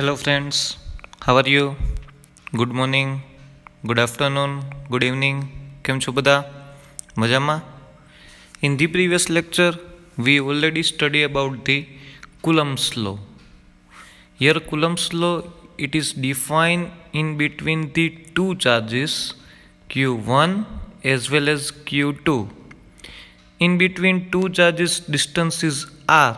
Hello friends, how are you? Good morning, good afternoon, good evening. કેમ છો બધા? મજામાં? In the previous lecture, we already studied about the Coulomb's law. Here Coulomb's law, it is defined in between the two charges Q1 as well as Q2. In between two charges, distance is R.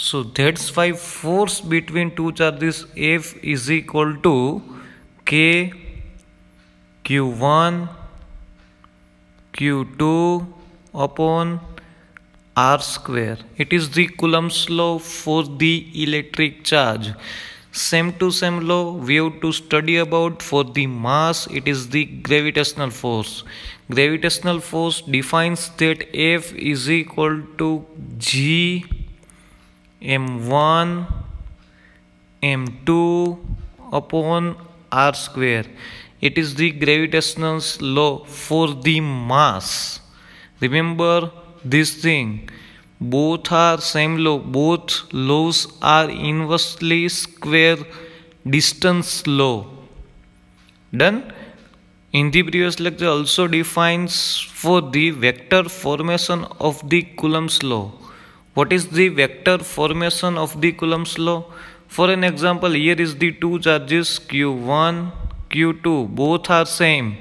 So that's why force between two charges F is equal to K Q1 Q2 upon R square. It is the Coulomb's law for the electric charge. Same to same law we have to study about for the mass. It is the gravitational force. Gravitational force defines that F is equal to G m1 m2 upon r square. It is the gravitational law for the mass. Remember this thing, both are same law, both laws are inversely square distance law. Done. In the previous lecture also defines for the vector formation of the Coulomb's law. What is the vector formation of the Coulomb's law? For an example, here is the two charges Q1, Q2, both are same.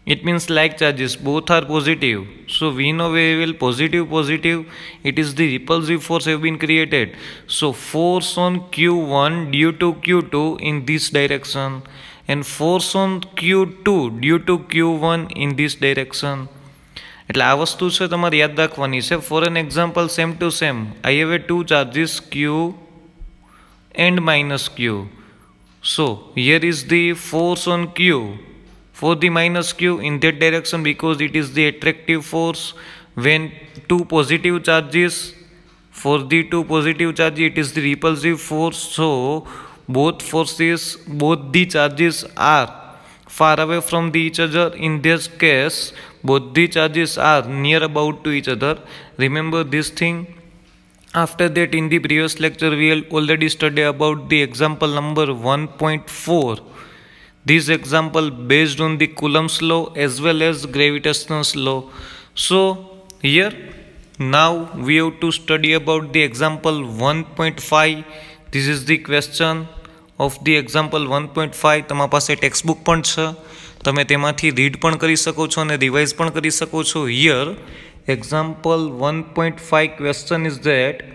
It means like charges, both are positive. So we know very well positive, it is the repulsive force have been created. So force on Q1 due to Q2 in this direction and force on Q2 due to Q1 in this direction. એટલે આ વસ્તુ છે તમારે યાદ રાખવાની છે. For an example same to same, I have a two charges Q and minus Q. So here is the force on Q for the minus Q in that direction because it is the attractive force. When two positive charges, for the two positive charges it is the repulsive force. So both the charges are far away from each other. In this case, both the charges are near about to each other. Remember this thing. After that, in the previous lecture, we already studied about the example number 1.4. This example based on the Coulomb's law as well as gravitational law. So here, now we have to study about the example 1.5. This is the question of the example 1.5. તમારા પાસે text book પણ છે, તમે તેમાંથી read પણ કરી શકો છો અને રિવાઇઝ પણ કરી શકો છો. Here example 1.5 question is that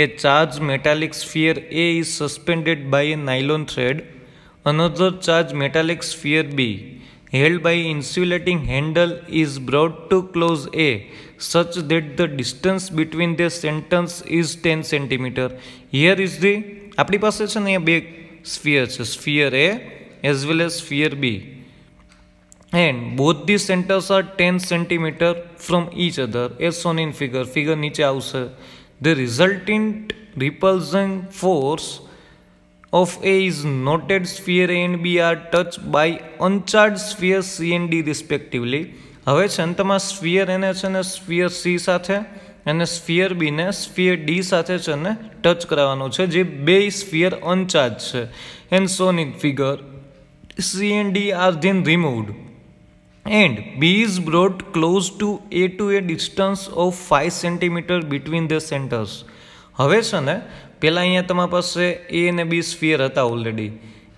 a charged metallic sphere A is suspended by a nylon thread. Another charged metallic sphere B held by insulating handle is brought to close A such that the distance between their centers is 10 cm. Here is the આપણી પાસે છે ને બે sphere છે, sphere A as well as sphere B, and both the centers are 10 cm from each other as shown in figure નીચે આવશે. The resultant repulsion force of A is noted. Sphere A and B are touched by uncharged sphere C and D respectively. હવે છે ને તમારા sphere એને છે ને sphere C સાથે અને સ્ફિયર B ને સ્ફિયર D સાથે છે ને ટચ કરાવવાનો છે, જે બે સ્ફિયર અનચાર્જ છે. And shown in figure, C and D are then removed and B is brought close to a distance of 5 cm between the centers. હવે છે ને પહેલાં અહીંયા તમારા પાસે A અને B સ્ફિયર હતા ઓલરેડી.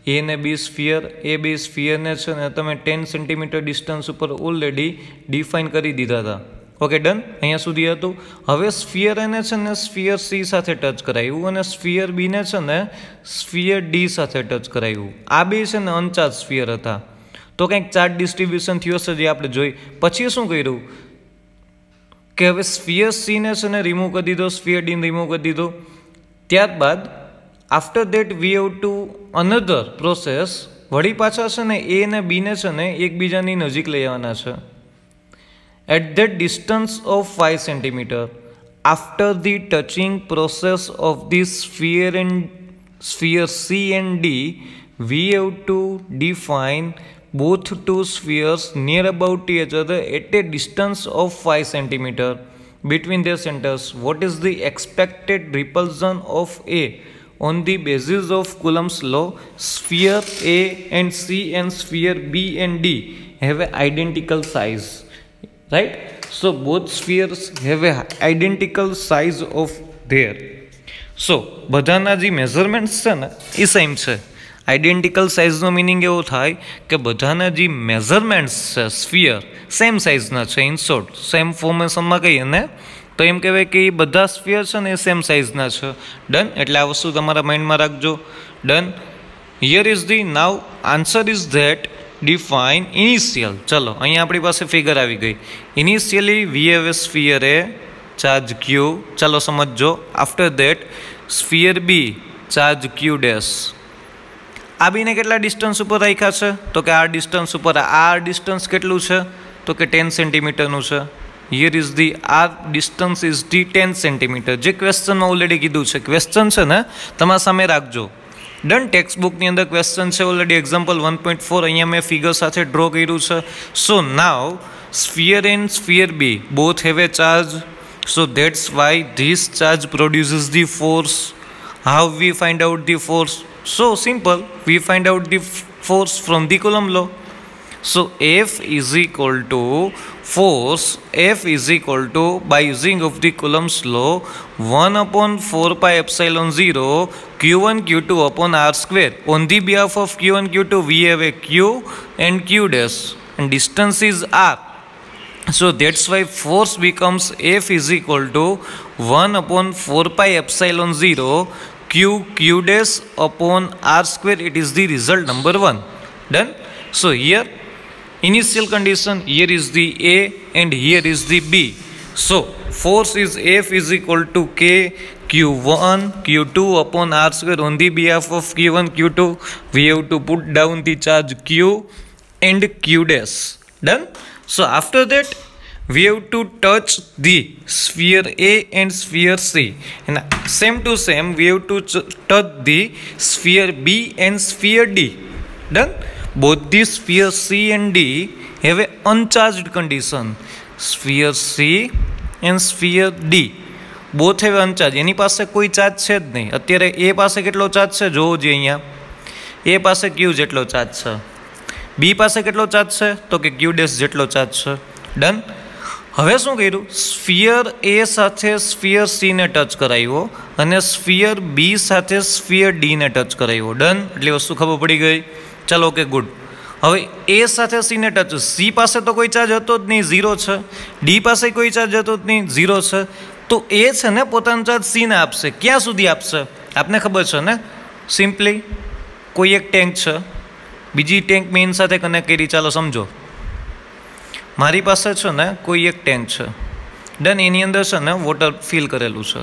A અને B સ્ફિયર, A B સ્ફિયરને છે ને તમે 10 cm ડિસ્ટન્સ ઉપર ઓલરેડી ડિફાઇન કરી દીધા હતા. ઓકે ડન, અહીંયા સુધી હતું. હવે સ્ફિયર એને છે ને સ્ફિયર C સાથે ટચ કરાવ્યું અને સ્ફિયર B ને છે ને સ્ફિયર D સાથે ટચ કરાવ્યું. આ બે છે ને અનચાર્જ સ્ફિયર હતા. તો કંઈક ચાર્જ ડિસ્ટ્રીબ્યુશન થયું હશે જે આપણે જોઈ. પછી શું કર્યું કે હવે સ્ફિયર C ને છે ને રિમૂવ કરી દીધો, સ્ફિયર D ને રિમૂવ કરી દીધો. ત્યારબાદ after that we have to another process, વળી પાછા છે ને A અને B ને છે ને એકબીજાની નજીક લઈ આવવાના છે. At that distance of 5 cm, after the touching process of this sphere C and D, we have to define both two spheres near about each other at a distance of 5 cm between their centers. What is the expected repulsion of A on the basis of Coulomb's law, sphere A and C and sphere B and D have a identical size, right? So both spheres have a identical size of their. So બધાના જે measurements છે ને એ same છે. Identical સાઇઝનો meaning એવો થાય કે બધાના જે મેઝરમેન્ટ્સ છે સ્ફિયર સેમ સાઇઝના છે. ઇન શોર્ટ સેમ ફોર્મેશનમાં કહીએ ને તો એમ કહેવાય કે એ બધા સ્ફિયર છે ને એ સેમ સાઇઝના છે. ડન. એટલે આ વસ્તુ તમારા માઇન્ડમાં રાખજો. Done. Here is the now answer is that define initial. ચલો અહીંયા આપણી પાસે ફિગર આવી ગઈ. Initially we have a sphere A charge Q. ચાલો સમજો. After that sphere B charge Q dash. આ બીને કેટલા ડિસ્ટન્સ ઉપર રાખ્યા છે તો કે આ ડિસ્ટન્સ ઉપર. આ ડિસ્ટન્સ કેટલું છે તો કે 10 સેન્ટીમીટરનું છે. Here is the R distance is the 10 centimetre. જે ક્વેશ્ચનમાં ઓલરેડી કીધું છે. ક્વેશ્ચન છે ને તમારા સામે રાખજો. ડન. ટેક્સ્ટ બુકની અંદર ક્વેશ્ચન છે ઓલરેડી. એક્ઝામ્પલ 1.4 અહીંયા મેં ફિગર સાથે ડ્રો કર્યું છે. So now sphere and sphere B both have a charge. So that's why this charge produces the force. How we find out the force? So simple, we find out the force from the Coulomb law. So F is equal to force. F is equal to, by using of the Coulomb's law, 1 upon 4 pi epsilon 0 Q1 Q2 upon R square. On the behalf of Q1 Q2 we have a Q and Q dash and distance is R. So that's why force becomes F is equal to 1 upon 4 pi epsilon 0 Q dash upon R square. It is the result number 1. Done. So here initial condition, here is the A and here is the B. So force is F is equal to K Q1 Q2 upon R square. On the behalf of Q1 Q2 we have to put down the charge Q and Q dash. Done. So after that we have to touch the sphere A and sphere C, and same to same we have to touch the sphere B and sphere D. Done. Both the sphere C and D have a uncharged condition. Sphere C and sphere D both have uncharged. એની પાસે કોઈ charge છે જ નહીં. અત્યારે A પાસે કેટલો charge છે જોવો જોઈએ. અહીંયા A પાસે Q જેટલો ચાર્જ છે. B પાસે કેટલો ચાર્જ છે તો કે Q ડેશ જેટલો ચાર્જ છે. ડન. હવે શું કર્યું? સ્ફિયર એ સાથે સ્ફિયર સીને ટચ કરાવ્યો અને સ્ફિયર બી સાથે સ્ફિયર ડીને ટચ કરાવ્યો. ડન. એટલી વસ્તુ ખબર પડી ગઈ. ચાલો ઓકે ગુડ. હવે એ સાથે સીને ટચ. સી પાસે તો કોઈ ચાર્જ હતો જ નહીં, 0 છે. ડી પાસે કોઈ ચાર્જ હતો જ નહીં, 0 છે. તો એ છે ને પોતાનો ચાર્જ સીને આપશે. ક્યાં સુધી આપશે આપને ખબર છે ને? સિમ્પલી કોઈ એક ટેન્ક છે, બીજી ટેન્ક મેઇન સાથે કનેક્ટ કરી. ચાલો સમજો. મારી પાસે છે ને કોઈ એક ટેન્ક છે. ડન. એની અંદર છે ને વોટર ફિલ કરેલું છે.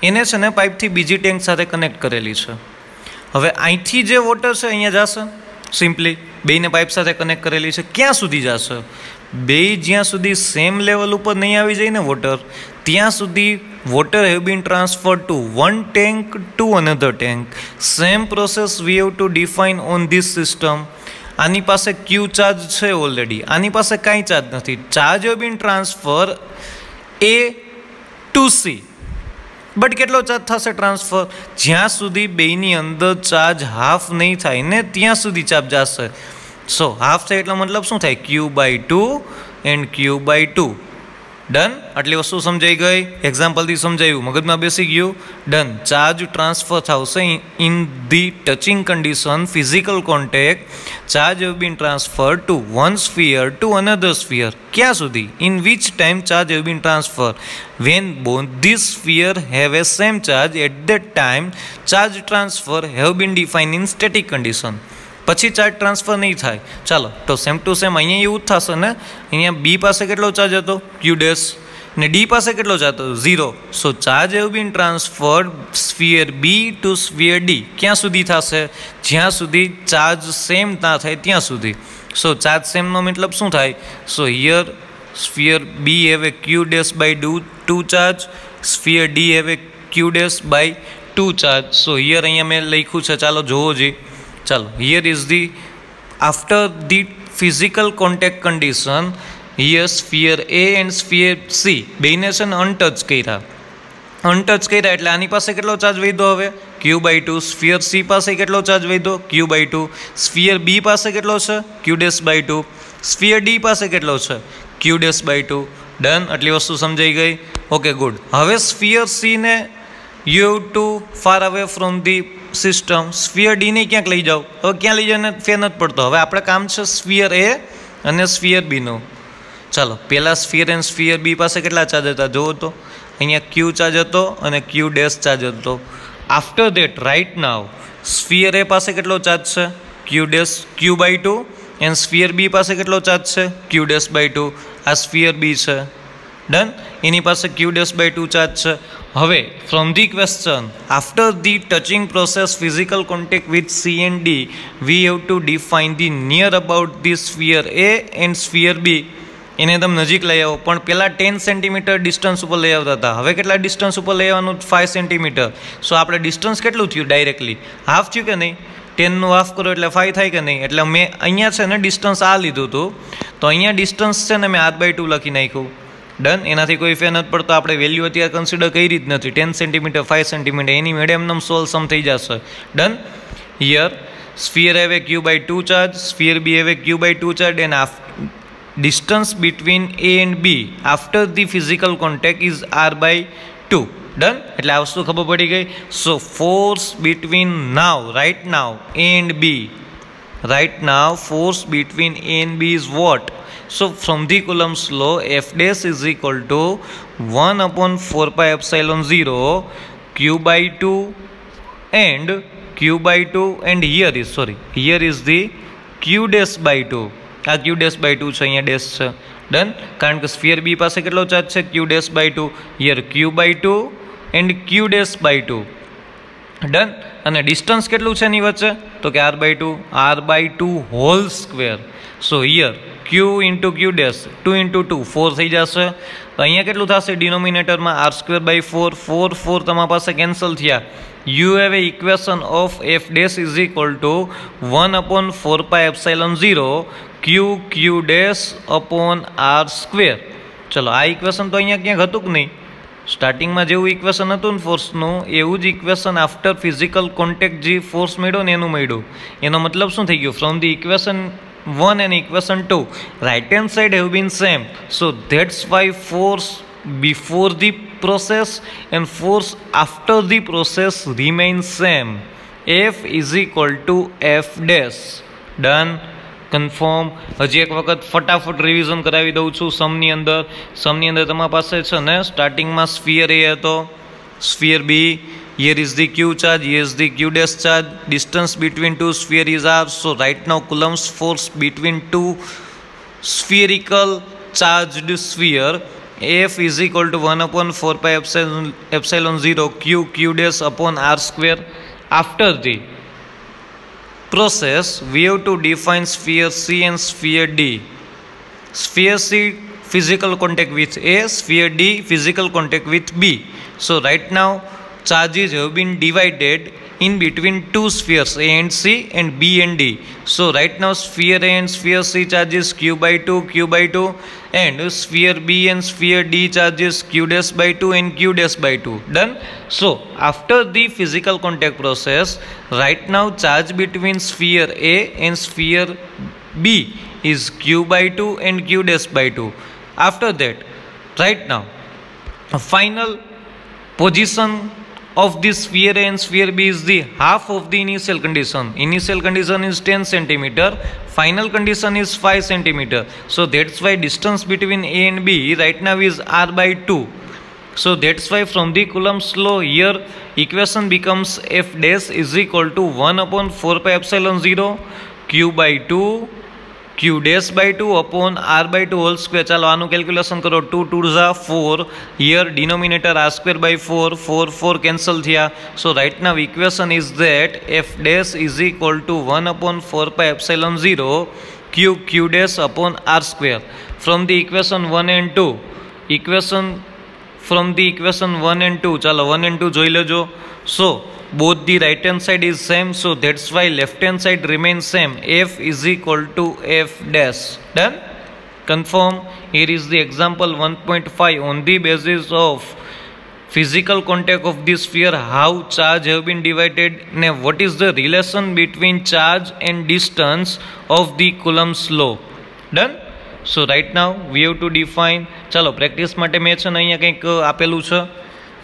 એને છે ને પાઇપથી બીજી ટેન્ક સાથે કનેક્ટ કરેલી છે. હવે અહીંથી જે વોટર છે અહીંયા જશે. સિમ્પલી બેયને પાઇપ સાથે કનેક્ટ કરેલી છે. ક્યાં સુધી જશે? બે જ્યાં સુધી સેમ લેવલ ઉપર નહીં આવી જાય ને વોટર, ત્યાં સુધી water have been transfer to one tank to another tank. Same process we have to define on this system. આની પાસે ક્યુ ચાર્જ છે ઓલરેડી, આની પાસે કાંઈ ચાર્જ નથી. Charge have been transfer A to C. But કેટલો ચાર્જ થશે transfer? જ્યાં સુધી બેની અંદર ચાર્જ હાફ નહીં થાય ને ત્યાં સુધી ચાર્જ જશે. સો હાફ થાય એટલે મતલબ શું થાય? Q/2 and Q/2. ડન. આટલી વસ્તુ સમજાઈ ગઈ. એક્ઝામ્પલથી સમજાયું, મગજમાં બેસી ગયું. ડન. ચાર્જ ટ્રાન્સફર થશે in the touching condition, physical contact. Charge have been transfer to one sphere to another sphere. ક્યાં સુધી? In which time charge have been transfer? When both the sphere have a same charge, at that time charge transfer have been define in static condition. પછી charge transfer નહીં થાય. ચાલો તો same to same અહીંયા એવું જ થશે ને. અહીંયા બી પાસે કેટલો ચાર્જ હતો? Q dash. ને ડી પાસે કેટલો ચાર્જ હતો? 0. So charge have been transferred sphere B to sphere D. ક્યાં સુધી થશે? જ્યાં સુધી ચાર્જ સેમ ના થાય ત્યાં સુધી. સો ચાર્જ સેમનો મતલબ શું થાય? So here sphere B have a Q dash by 2 charge, sphere D have a Q dash by 2 charge. So here અહીંયા મેં લખ્યું છે. ચાલો જોવો જોઈએ. ચાલો here is the after the physical contact condition, here sphere A and sphere C બેને છે ને અનટચ કર્યા. અનટચ કર્યા એટલે આની પાસે કેટલો ચાર્જ વધ્યો હવે Q/2. સ્ફિયર C પાસે કેટલો ચાર્જ વધ્યો Q/2. સ્ફિયર B પાસે કેટલો છે Q'/2. સ્ફિયર D પાસે કેટલો છે Q'/2. ડન, આટલી વસ્તુ સમજાઈ ગઈ. Okay good. હવે સ્ફિયર C ને you have two far away from the system. Sphere D ને ક્યાંક લઈ જાઓ. હવે ક્યાં લઈ જાય ફેર નથી પડતો. હવે આપણે કામ છે સ્ફિયર A અને સ્ફિયર B નું. ચાલો પહેલાં સ્ફિયર એન્ડ સ્ફિયર B પાસે કેટલા ચાર્જ હતા જુઓ તો. અહીંયા Q ચાર્જ હતો અને Q' ચાર્જ હતો. After that right now sphere A પાસે કેટલો ચાર્જ છે Q/2 એન્ડ સ્ફિયર B પાસે કેટલો ચાર્જ છે Q'/2. આ સ્ફિયર B છે. ડન, એની પાસે Q'/2 ચાર્જ છે. હવે from the question after the touching process physical contact with C and D V have to define the near about the sphere A and sphere B. એને તમે નજીક લઈ આવો, પણ પહેલાં 10 સેન્ટીમીટર ડિસ્ટન્સ ઉપર લઈ આવતા હતા. હવે કેટલા ડિસ્ટન્સ ઉપર લઈ આવવાનું 5 સેન્ટીમીટર. સો આપણે ડિસ્ટન્સ કેટલું થયું ડાયરેક્ટલી હાફ થયું કે નહીં. 10નું હાફ કરો એટલે 5 થાય કે નહીં. એટલે મેં અહીંયા છે ને ડિસ્ટન્સ આ લીધું હતું, તો અહીંયા ડિસ્ટન્સ છે ને મેં R/2 લખી નાખ્યું. ડન, એનાથી કોઈ ફેર નથી પડતો. આપણે વેલ્યુ અત્યારે કન્સિડર કરી જ નથી. 10 સેન્ટીમીટર 5 સેન્ટીમીટર એની મેડમ સોલ્વ સમ થઈ જશે. Done. Here sphere have a Q/2 charge, sphere B have a Q/2 charge, and distance between A and B after the physical contact is R/2. Done. એટલે આ વસ્તુ ખબર પડી ગઈ. So force between right now A and B, right now force between A and B is what? So from the Coulomb's law F dash is equal to 1/4πε0 Q/2 and Q/2 and here is the Q'/2. આ Q'/2 છે, અહીંયા dash છે. Done, કારણ કે sphere B પાસે કેટલો charge છે Q'/2. Here Q/2 and Q'/2. Done, અને ડિસ્ટન્સ કેટલું છે એની વચ્ચે તો કે R/2 whole square. So here Q into Q', 2 into 2 4 થઈ જશે. તો અહીંયા કેટલું થશે ડિનોમિનેટરમાં R²/4. 4 તમારા પાસે કેન્સલ થયા. You have a equation of F dash is equal to 1/4πε0 Q'/R². ચલો આ ઇક્વેશન તો અહીંયા ક્યાંક હતું કે નહીં. સ્ટાર્ટિંગમાં જેવું ઇક્વેશન હતું ને ફોર્સનું એવું જ ઇક્વેશન આફ્ટર ફિઝિકલ કોન્ટેક્ટ જે ફોર્સ મળ્યો ને એનું મળ્યું. એનો મતલબ શું થઈ ગયું? From the equation 1 and equation 2 right hand side have been same, so that's why force before the process and force after the process remains same. F is equal to F dash. Done. Confirm. હજી એક વખત ફટાફટ revision કરાવી દઉં છું. સમની અંદર તમારા પાસે છે ને સ્ટાર્ટિંગમાં સ્ફિયર A હતો, sphere B. Here is the Q charge, here is the Q dash charge. Distance between two sphere is R. So right now Coulomb's force between two spherical charged sphere F is equal to 1/4πε0 Q'/R². After the process we have to define sphere C and sphere D. Sphere C physical contact with A, sphere D physical contact with B. So right now charges have been divided in between two spheres A and C and B and D. So right now sphere A and sphere C charges Q/2 and sphere B and sphere D charges Q'/2 and Q'/2. Done. So after the physical contact process, right now charge between sphere A and sphere B is Q/2 and Q'/2. After that, right now final position of this sphere A and sphere B is the half of the initial condition. Initial condition is 10 centimeter. Final condition is 5 centimeter. So that's why distance between A and B right now is R/2. So that's why from the Coulomb's law here equation becomes F dash is equal to 1/4πε0 Q'/2 upon R/2 whole square. ચાલો આનું calculation કરો. 2 2 4. Here denominator R²/4 4 cancel થયા. So right now equation is that F dash is equal to 1/4πε0 Q' upon R². From the equation 1 and 2 ચાલો 1 and 2 જોઈ લેજો. So both the right hand side is same, so that's why left hand side remains same. F is equal to F dash. Done. Confirm. Here is the example 1.5. On the basis of physical contact of the sphere, how charge have been divided, ne what is the relation between charge and distance of the Coulomb's law. Done. So right now we have to define. ચાલો practice માટે મેં છે ને અહીંયા કંઈક આપેલું છે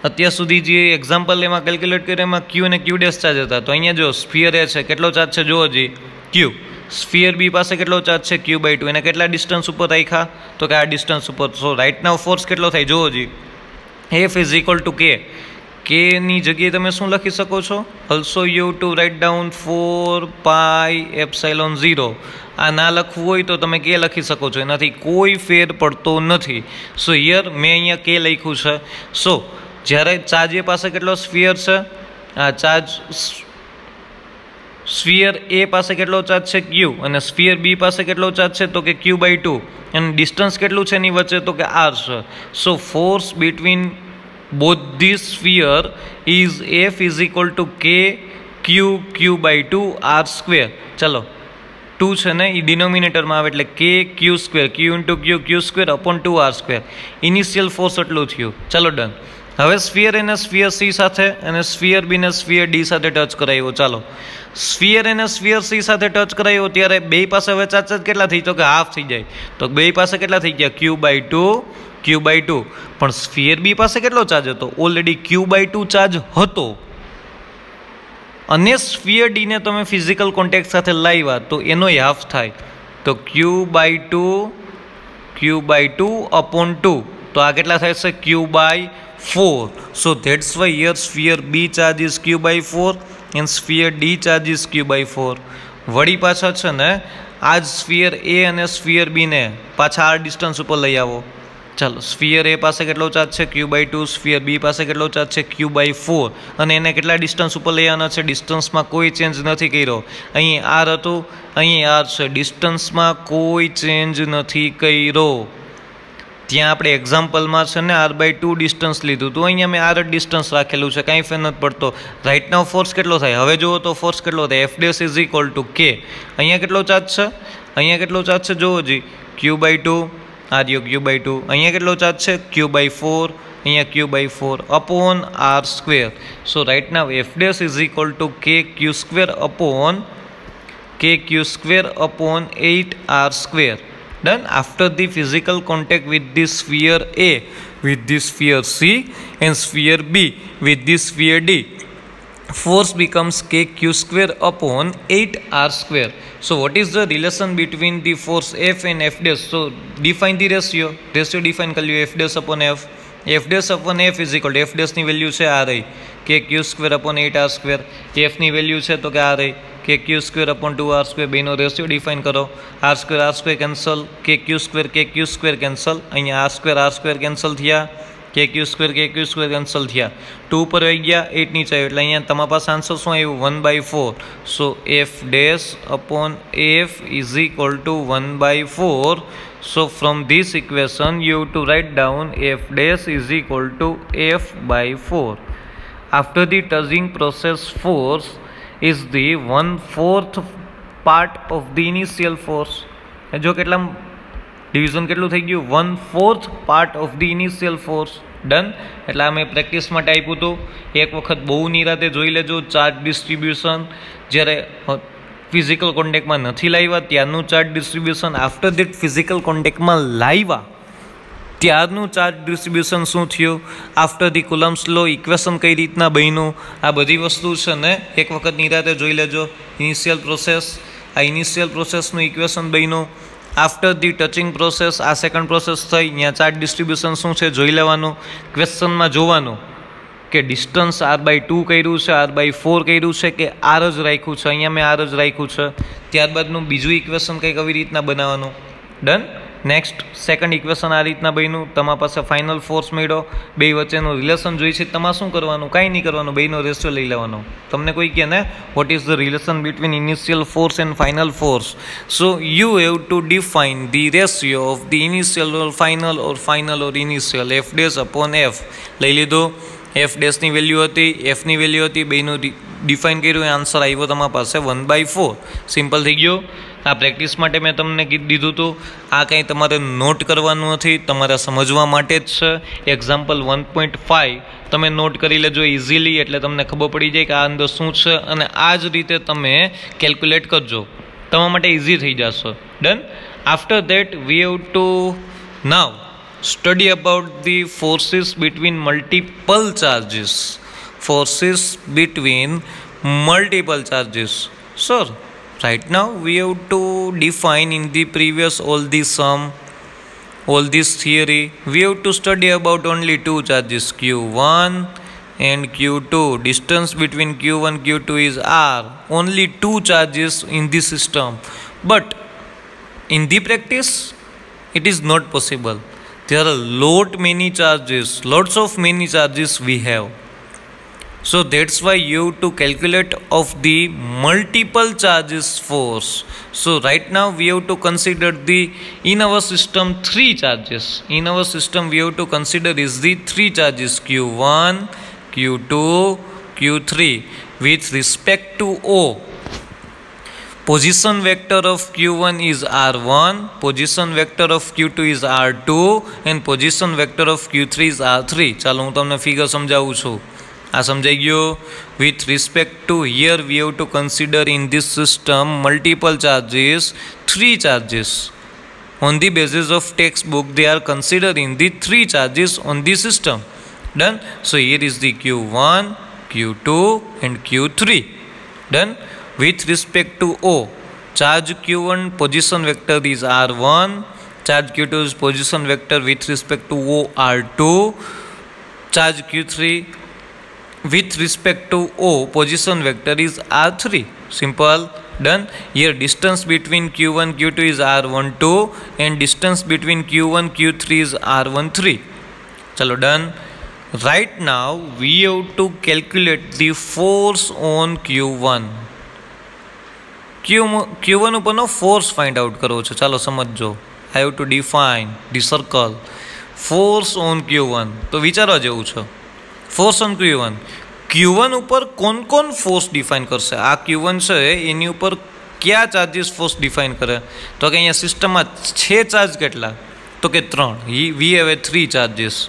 અત્યાર સુધી જે એક્ઝામ્પલ એમાં કેલ્ક્યુલેટ કર્યું એમાં ક્યુ અને ક્યુ ડેશ ચાર્જ હતા. તો અહીંયા જો સ્ફિયર એ છે કેટલો ચાર્જ છે જુઓ જી ક્યુ. સ્ફિયર બી પાસે કેટલો ચાર્જ છે Q/2. એને કેટલા ડિસ્ટન્સ ઉપર રાખ્યા તો કે આ ડિસ્ટન્સ ઉપર. સો રાઇટ નાઉ ફોર્સ કેટલો થાય જુઓ જી F is equal to k. કેની જગ્યાએ તમે શું લખી શકો છો? Also you to write down 4πε0. આ ના લખવું હોય તો તમે કે લખી શકો છો, એનાથી કોઈ ફેર પડતો નથી. સો હિયર મેં અહીંયા કે લખ્યું છે. સો જ્યારે ચાર્જ એ પાસે કેટલો સ્ફિયર છે, આ ચાર્જ સ્ફિયર એ પાસે કેટલો ચાર્જ છે ક્યુ અને સ્ફિયર બી પાસે કેટલો ચાર્જ છે તો કે Q/2 અને ડિસ્ટન્સ કેટલું છે એની વચ્ચે તો કે R છે. So force between both this sphere is F is equal to K Q/2 R square. ચલો 2 છે ને એ ડિનોમિનેટરમાં આવે એટલે K Q², Q into Q² upon 2R square. Initial force એટલું થયું. ચલો ડન. હવે સ્ફિયર એને સ્ફિયર સી સાથે અને સ્ફિયર બીને સ્ફિયર ડી સાથે ટચ કરાવ્યો. ચાલો સ્ફિયર એને સ્ફિયર સી સાથે ટચ કરાવ્યો ત્યારે બે પાસે હવે ચાર્જ કેટલા થઈ તો કે હાફ થઈ જાય. તો બે પાસે કેટલા થઈ ગયા Q/2. પણ સ્ફિયર બી પાસે કેટલો ચાર્જ હતો? ઓલરેડી Q/2 ચાર્જ હતો અને સ્ફિયર ડીને તમે ફિઝિકલ કોન્ટેક્ટ સાથે લાવ્યા તો એનો હાફ થાય તો Q/2 અપોન 2. તો આ કેટલા થાય છે Q/4. So that's why here sphere B charge is Q/4 and sphere D charge is Q/4. વળી પાછા છે ને આ જ સ્ફિયર એ અને સ્ફિયર બીને પાછા આ ડિસ્ટન્સ ઉપર લઈ આવો. ચાલો સ્ફિયર એ પાસે કેટલો ચાર્જ છે Q/2, સ્ફિયર બી પાસે કેટલો ચાર્જ છે Q/4 અને એને કેટલા ડિસ્ટન્સ ઉપર લઈ આવવાના છે? ડિસ્ટન્સમાં કોઈ ચેન્જ નથી કર્યો. અહીં R હતું, અહીં R છે. ડિસ્ટન્સમાં કોઈ ચેન્જ નથી કર્યો. ત્યાં આપણે એક્ઝામ્પલમાં છે ને R/2 ડિસ્ટન્સ લીધું હતું, અહીંયા મેં R ડિસ્ટન્સ રાખેલું છે, કાંઈ ફેર નથી પડતો. રાઇટ નાઉ ફોર્સ કેટલો થાય હવે જુઓ તો ફોર્સ કેટલો થાય F' is equal two K. અહીંયા કેટલો ચાર્જ છે? અહીંયા કેટલો ચાર્જ છે જુઓ જી Q/2 આર્યો Q/2. અહીંયા કેટલો ચાર્જ છે Q/4, અહીંયા Q/4 upon R square. So right now F' is equal to KQ² upon 8R square. Done. After the physical contact with the sphere A with the sphere C and sphere B with the sphere D, force becomes KQ² upon 8R square. So what is the relation between the force F and F'? So define the ratio. Ratio define कर लियो F' upon F. F' upon F is equal to F' ની value છે આ રહી KQ² upon 8R square. F ની value છે તો કે આ રહી KQ² upon 2R square. બેનો રેશિયો ડિફાઇન કરો. R square cancel, KQ² cancel, અહીંયા R square કેન્સલ થયા, KQ² કેન્સલ થયા. 2 ઉપર આવી ગયા, 8 નીચે આવ્યો એટલે અહીંયા તમારા પાસે આન્સર શું આવ્યું 1/4. સો F' upon F is equal to 1/4. So from this equation you have to write down F' is equal to F/4. After the touching process force is the 1/4 part of the initial force. જો કેટલા division કેટલું થઈ ગયું 1/4 part of the initial force. Done. એટલે આ મેં practice માટે આપ્યું હતું. એક વખત બહુ નિરાતે જોઈ લેજો. ચાર્જ ડિસ્ટ્રીબ્યુશન જ્યારે ફિઝિકલ કોન્ટેક્ટમાં નથી લાવ્યા ત્યારનું charge distribution, after that physical કોન્ટેક્ટમાં લાવ્યા ત્યારનું ચાર્જ ડિસ્ટ્રીબ્યુશન શું થયું, after the Coulomb's law equation કઈ રીતના બન્યું, આ બધી વસ્તુ છે ને એક વખત નિરાતે જોઈ લેજો. ઇનિશિયલ પ્રોસેસ, આ ઇનિશિયલ પ્રોસેસનું ઇક્વેશન બન્યું. આફ્ટર ધી ટચિંગ પ્રોસેસ આ સેકન્ડ પ્રોસેસ થઈ, અહીંયા ચાર્જ ડિસ્ટ્રીબ્યુશન શું છે જોઈ લેવાનું. ક્વેશ્ચનમાં જોવાનું કે ડિસ્ટન્સ R/2 કર્યું છે, R/4 કર્યું છે કે R જ રાખ્યું છે. અહીંયા મેં R જ રાખ્યું છે. ત્યારબાદનું બીજું ઇક્વેશન કંઈક આવી રીતના બનાવવાનું. ડન. નેક્સ્ટ સેકન્ડ ઇક્વેશન આ રીતના બન્યું. તમારા પાસે ફાઇનલ ફોર્સ મળ્યો, બે વચ્ચેનું રિલેશન જોઈ છે. તમારે શું કરવાનું? કાંઈ નહીં કરવાનું, બેનો રેશિયો લઈ લેવાનો. તમને કોઈ કહે ને what is the relation between initial force and final force, so you have to define the ratio of the initial or final or initial F' upon F લઈ લીધો. एफ डैशनी वेल्यू हती, एफनी वेल्यू हती, बेनु डिफाइन कर्युं, answer आव्यो तमारा पासे 1/4। Simple थई गयो। आ प्रेक्टिस माटे मैं तमने कीधुं हतुं, आ कंई तमारे नोट करवानुं नथी, तमारे समजवा माटे ज छे। एक्जाम्पल 1.5 तमे नोट करी लेजो इजीली, एटले तमने खबर पड़ी जाए कि आ अंदर शुं छे अने आ ज रीते तमे केल्क्युलेट करजो, तमारा माटे इजी थई जशे। Done. After that we have to now study about the forces between multiple charges. Forces between multiple charges. Sir, right now we have to define in the previous all this sum, all this theory. We have to study about only two charges, Q1 and Q2. Distance between Q1 Q2 is R. Only two charges in the system. But in the practice, it is not possible. There are many charges, lots of many charges we have. So that's why you have to calculate of the multiple charges force. So right now we have to consider the in our system three charges. In our system we have to consider is the three charges, Q1, Q2, Q3 with respect to O. Position vector of Q1 is R1, position vector of Q2 is R2 and position vector of Q3 is R3. ચાલો હું તમને figure સમજાવું છું. આ સમજાઈ ગયો? With respect to here we have to consider in this system multiple charges, three charges. On the basis of textbook they are considering the three charges on the system. Done. So here is the Q1, Q2 and Q3. Done. With respect to O, charge Q1 position vector is R1, charge Q2 is position vector with respect to O R2, charge Q3 with respect to O position vector is R3. Simple. Done. Here distance between Q1 Q2 is R12 and distance between Q1 Q3 is R13. Chalo done. Right now we have to calculate the force on Q1. Q1 ઉપરનો force find out કરવો છે. ચાલો સમજો. I have to define the circle force on Q1. તો વિચારવા જેવું છે. Force on Q1. Q1 ઉપર કોણ ફોર્સ ડિફાઇન કરશે? આ Q1 છે એની ઉપર કયા ચાર્જીસ ફોર્સ ડિફાઇન કરે? તો કે અહીંયા સિસ્ટમમાં છે ચાર્જ કેટલા? તો કે 3. We have 3 charges.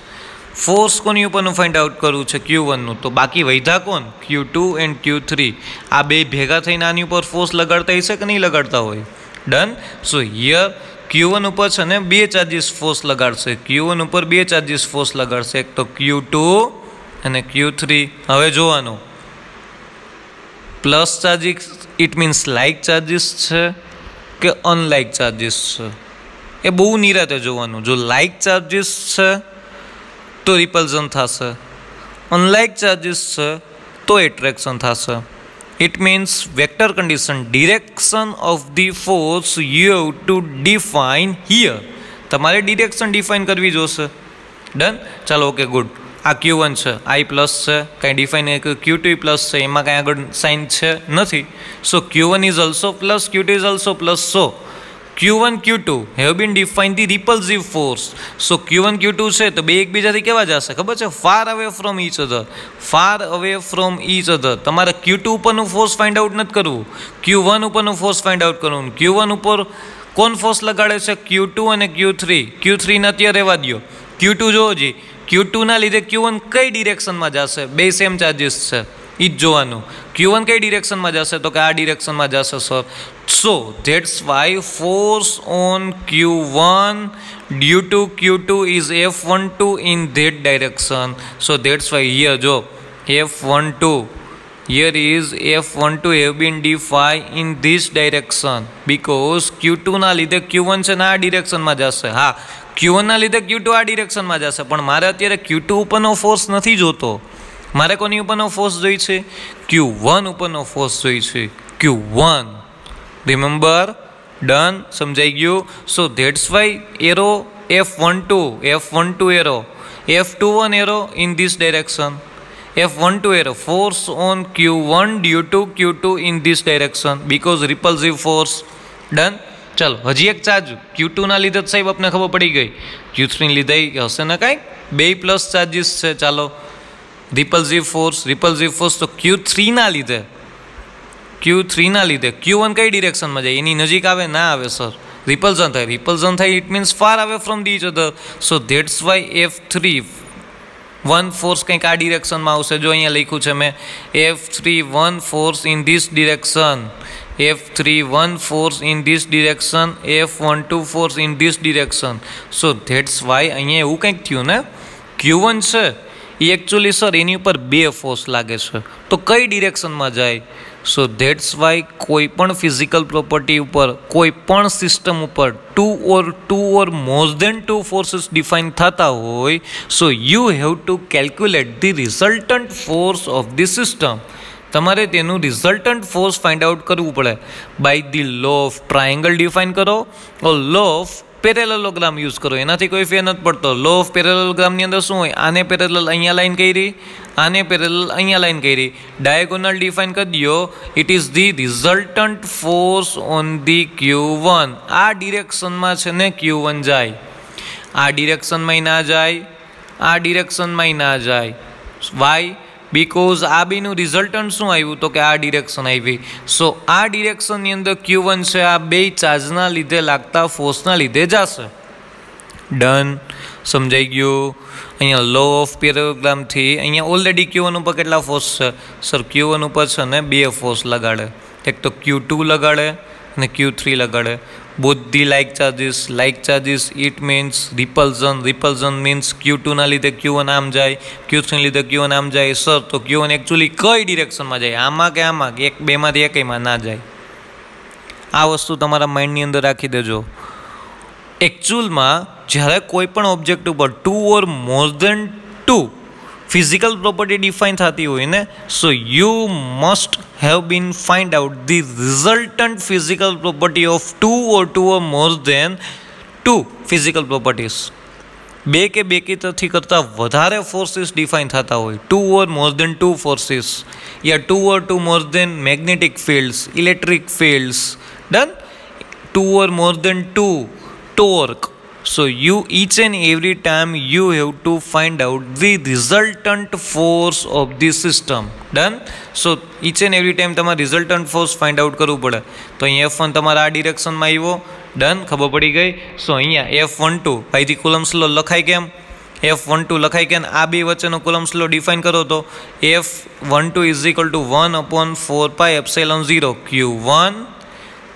ફોર્સ કોની ઉપરનું ફાઇન્ડ આઉટ કરવું છે? Q1નું. તો બાકી વૈધા કોણ? Q2 and Q3. આ બે ભેગા થઈને આની ઉપર ફોર્સ લગાડતા હશે કે નહીં લગાડતા હોય? ડન. સો હિયર Q1 ઉપર છે ને બે ચાર્જીસ ફોર્સ લગાડશે. Q1 ઉપર બે ચાર્જીસ ફોર્સ લગાડશે, એક તો Q2 અને Q3. હવે જોવાનું plus charges it means like charges છે કે અનલાઇક ચાર્જીસ છે એ બહુ નિરાતે જોવાનું. જો લાઇક ચાર્જીસ છે તો રિપલ્ઝન થશે, અનલાઇક ચાર્જીસ છે તો એટ્રેક્શન થશે. It means vector condition direction of the force you have to define here. તમારે ડિરેક્શન ડિફાઇન કરવી જોશે. ડન. ચાલો ઓકે ગુડ. આ Q1 છે, આઈ પ્લસ છે, કાંઈ ડિફાઇન Q2 પ્લસ છે, એમાં કાંઈ આગળ સાઇન છે નથી. સો Q1 is also plus, Q2 is also plus. So Q1 Q2 have been defined the repulsive force. So Q1 Q2 છે તો બે એકબીજાથી કેવા જશે ખબર છે? Far away from each other. Far away from each other. તમારે Q2 ઉપરનું ફોર્સ ફાઇન્ડ આઉટ નથી કરવું, Q1 ઉપરનું ફોર્સ ફાઇન્ડ આઉટ કરવું. Q1 ઉપર કોણ ફોર્સ લગાડે છે? Q2 અને Q3. Q3 ને અત્યારે રહેવા દો. Q2 જોવો જી. Q2 ના લીધે Q1 કઈ ડિરેક્શનમાં જશે? બે સેમ ચાર્જીસ છે, એ જ જોવાનું. Q1 કઈ ડિરેક્શનમાં જશે? તો કે આ ડિરેક્શનમાં જશે sir. So that's why force on Q1 due to Q2 is F12 in that direction. So that's why here jo F12 here is F12 have been defined in this direction because Q2 ના લીધે Q1 છે ને આ ડિરેક્શનમાં જશે. હા, Q1 ના લીધે Q2 આ ડિરેક્શનમાં જશે, પણ મારે અત્યારે Q2 ઉપરનો ફોર્સ નથી જોતો. મારે કોની ઉપરનો ફોર્સ જોઈ છે? Q1 ઉપરનો ફોર્સ જોઈ છે. Q1. રિમેમ્બર. ડન. સમજાઈ ગયું? સો that's Y arrow F12 arrow, F21 arrow in this direction, F12 arrow force on Q1 due to Q2 in this direction because repulsive force. Done. ચાલો હજી એક ચાર્જ Q2 ના લીધે સાહેબ આપને ખબર પડી ગઈ, Q3 લીધે હશે ને કાંઈક બે પ્લસ ચાર્જીસ છે. ચાલો रिपल्सिव फोर्स तो Q3 ना लीधे Q1 कई डिरेक्शन में जाए एनी नजीक आवे ना आवे सर रिपल्सन थाय it means far away from the each other so that's why F3 one force कंईक आ डिरेक्शन में आवशे जो अहींया लख्युं छे मैं F3 one force in this direction F3 one force in this direction F12 force in this direction so that's why अहींया एवुं कंईक थयुं ने Q1 छे એ एक्चुअली सर एनी पर बे फोर्स लागे छे तो कई डिरेक्शन में जाए सो धैट्स वाय कोईपण फिजिकल प्रोपर्टी पर कोईपण सिस्टम पर two or more than two forces define थता होय so you have to calculate the resultant force of the system तमारे तेनु रिजल्टंट फोर्स फाइंड आउट करवू पड़े by the law of triangle define करो or law of पेरेललोग्राम use करो एनाथी कोई फेर नहीं पड़तो लॉ ऑफ पेरेललोग्राम नी अंदर शुं होय आने पेरेलल अहींया लाइन करी आने पेरेलल अहींया लाइन करी डायगोनल डिफाइन कर दियो it is the resultant force on the Q1 आ डिरेक्शन में छे ने Q1 जाय आ डिरेक्शन में ना जाय आ डिरेक्शन में ना जाय why because uh Benu resultant शुं आव्युं तो कि आ डिरेक्शन आवी सो आ डिरेक्शन नी अंदर Q1 छे आ बे चार्जना लीधे लागता फोर्सना लीधे जशे डन समझाई गयो अहींया लॉ ऑफ पेरेललोग्राम थी अहींया ऑलरेडी Q1 पर केटला फोर्स छे सर Q1 पर छे ने बे फोर्स लगाड़े एक तो Q2 लगाड़े અને Q3 लगाड़े both the like charges it means repulsion means Q2 ना लीधे Q1 आम जाए Q3 लीधे Q1 आम जाए सर तो Q1 एक्चुअली कई डिरेक्शन में जाए आमा के एक बे मांथी एकेय में ना जाए आ वस्तु तमारा माइंड नी अंदर राखी देजो एक्चुअल में ज्यारे कोईपण ऑब्जेक्ट पर two or more than two physical property define थती होय ने so you must have been find out the resultant physical property of two or more than two physical properties बे के बेकी करता वधारे फोर्सेस डिफाइन थता होय two or more than two forces या two or more than magnetic fields electric fields done two or more than two torque so you each and every time you have to find out the resultant force of the system done so each and every time तमारे resultant force find out करવું પડે તો અહીં F1 તમારા આ direction માં આવ્યો done ખબર પડી ગઈ સો અહીંયા F12 અહીંથી કુલમ્સ લો લખાય કેમ F12 લખાય કેમ આ બે વચ્ચેનો કુલમ્સ લો ડિફાઇન કરો તો F12 = 1/4πε0 Q1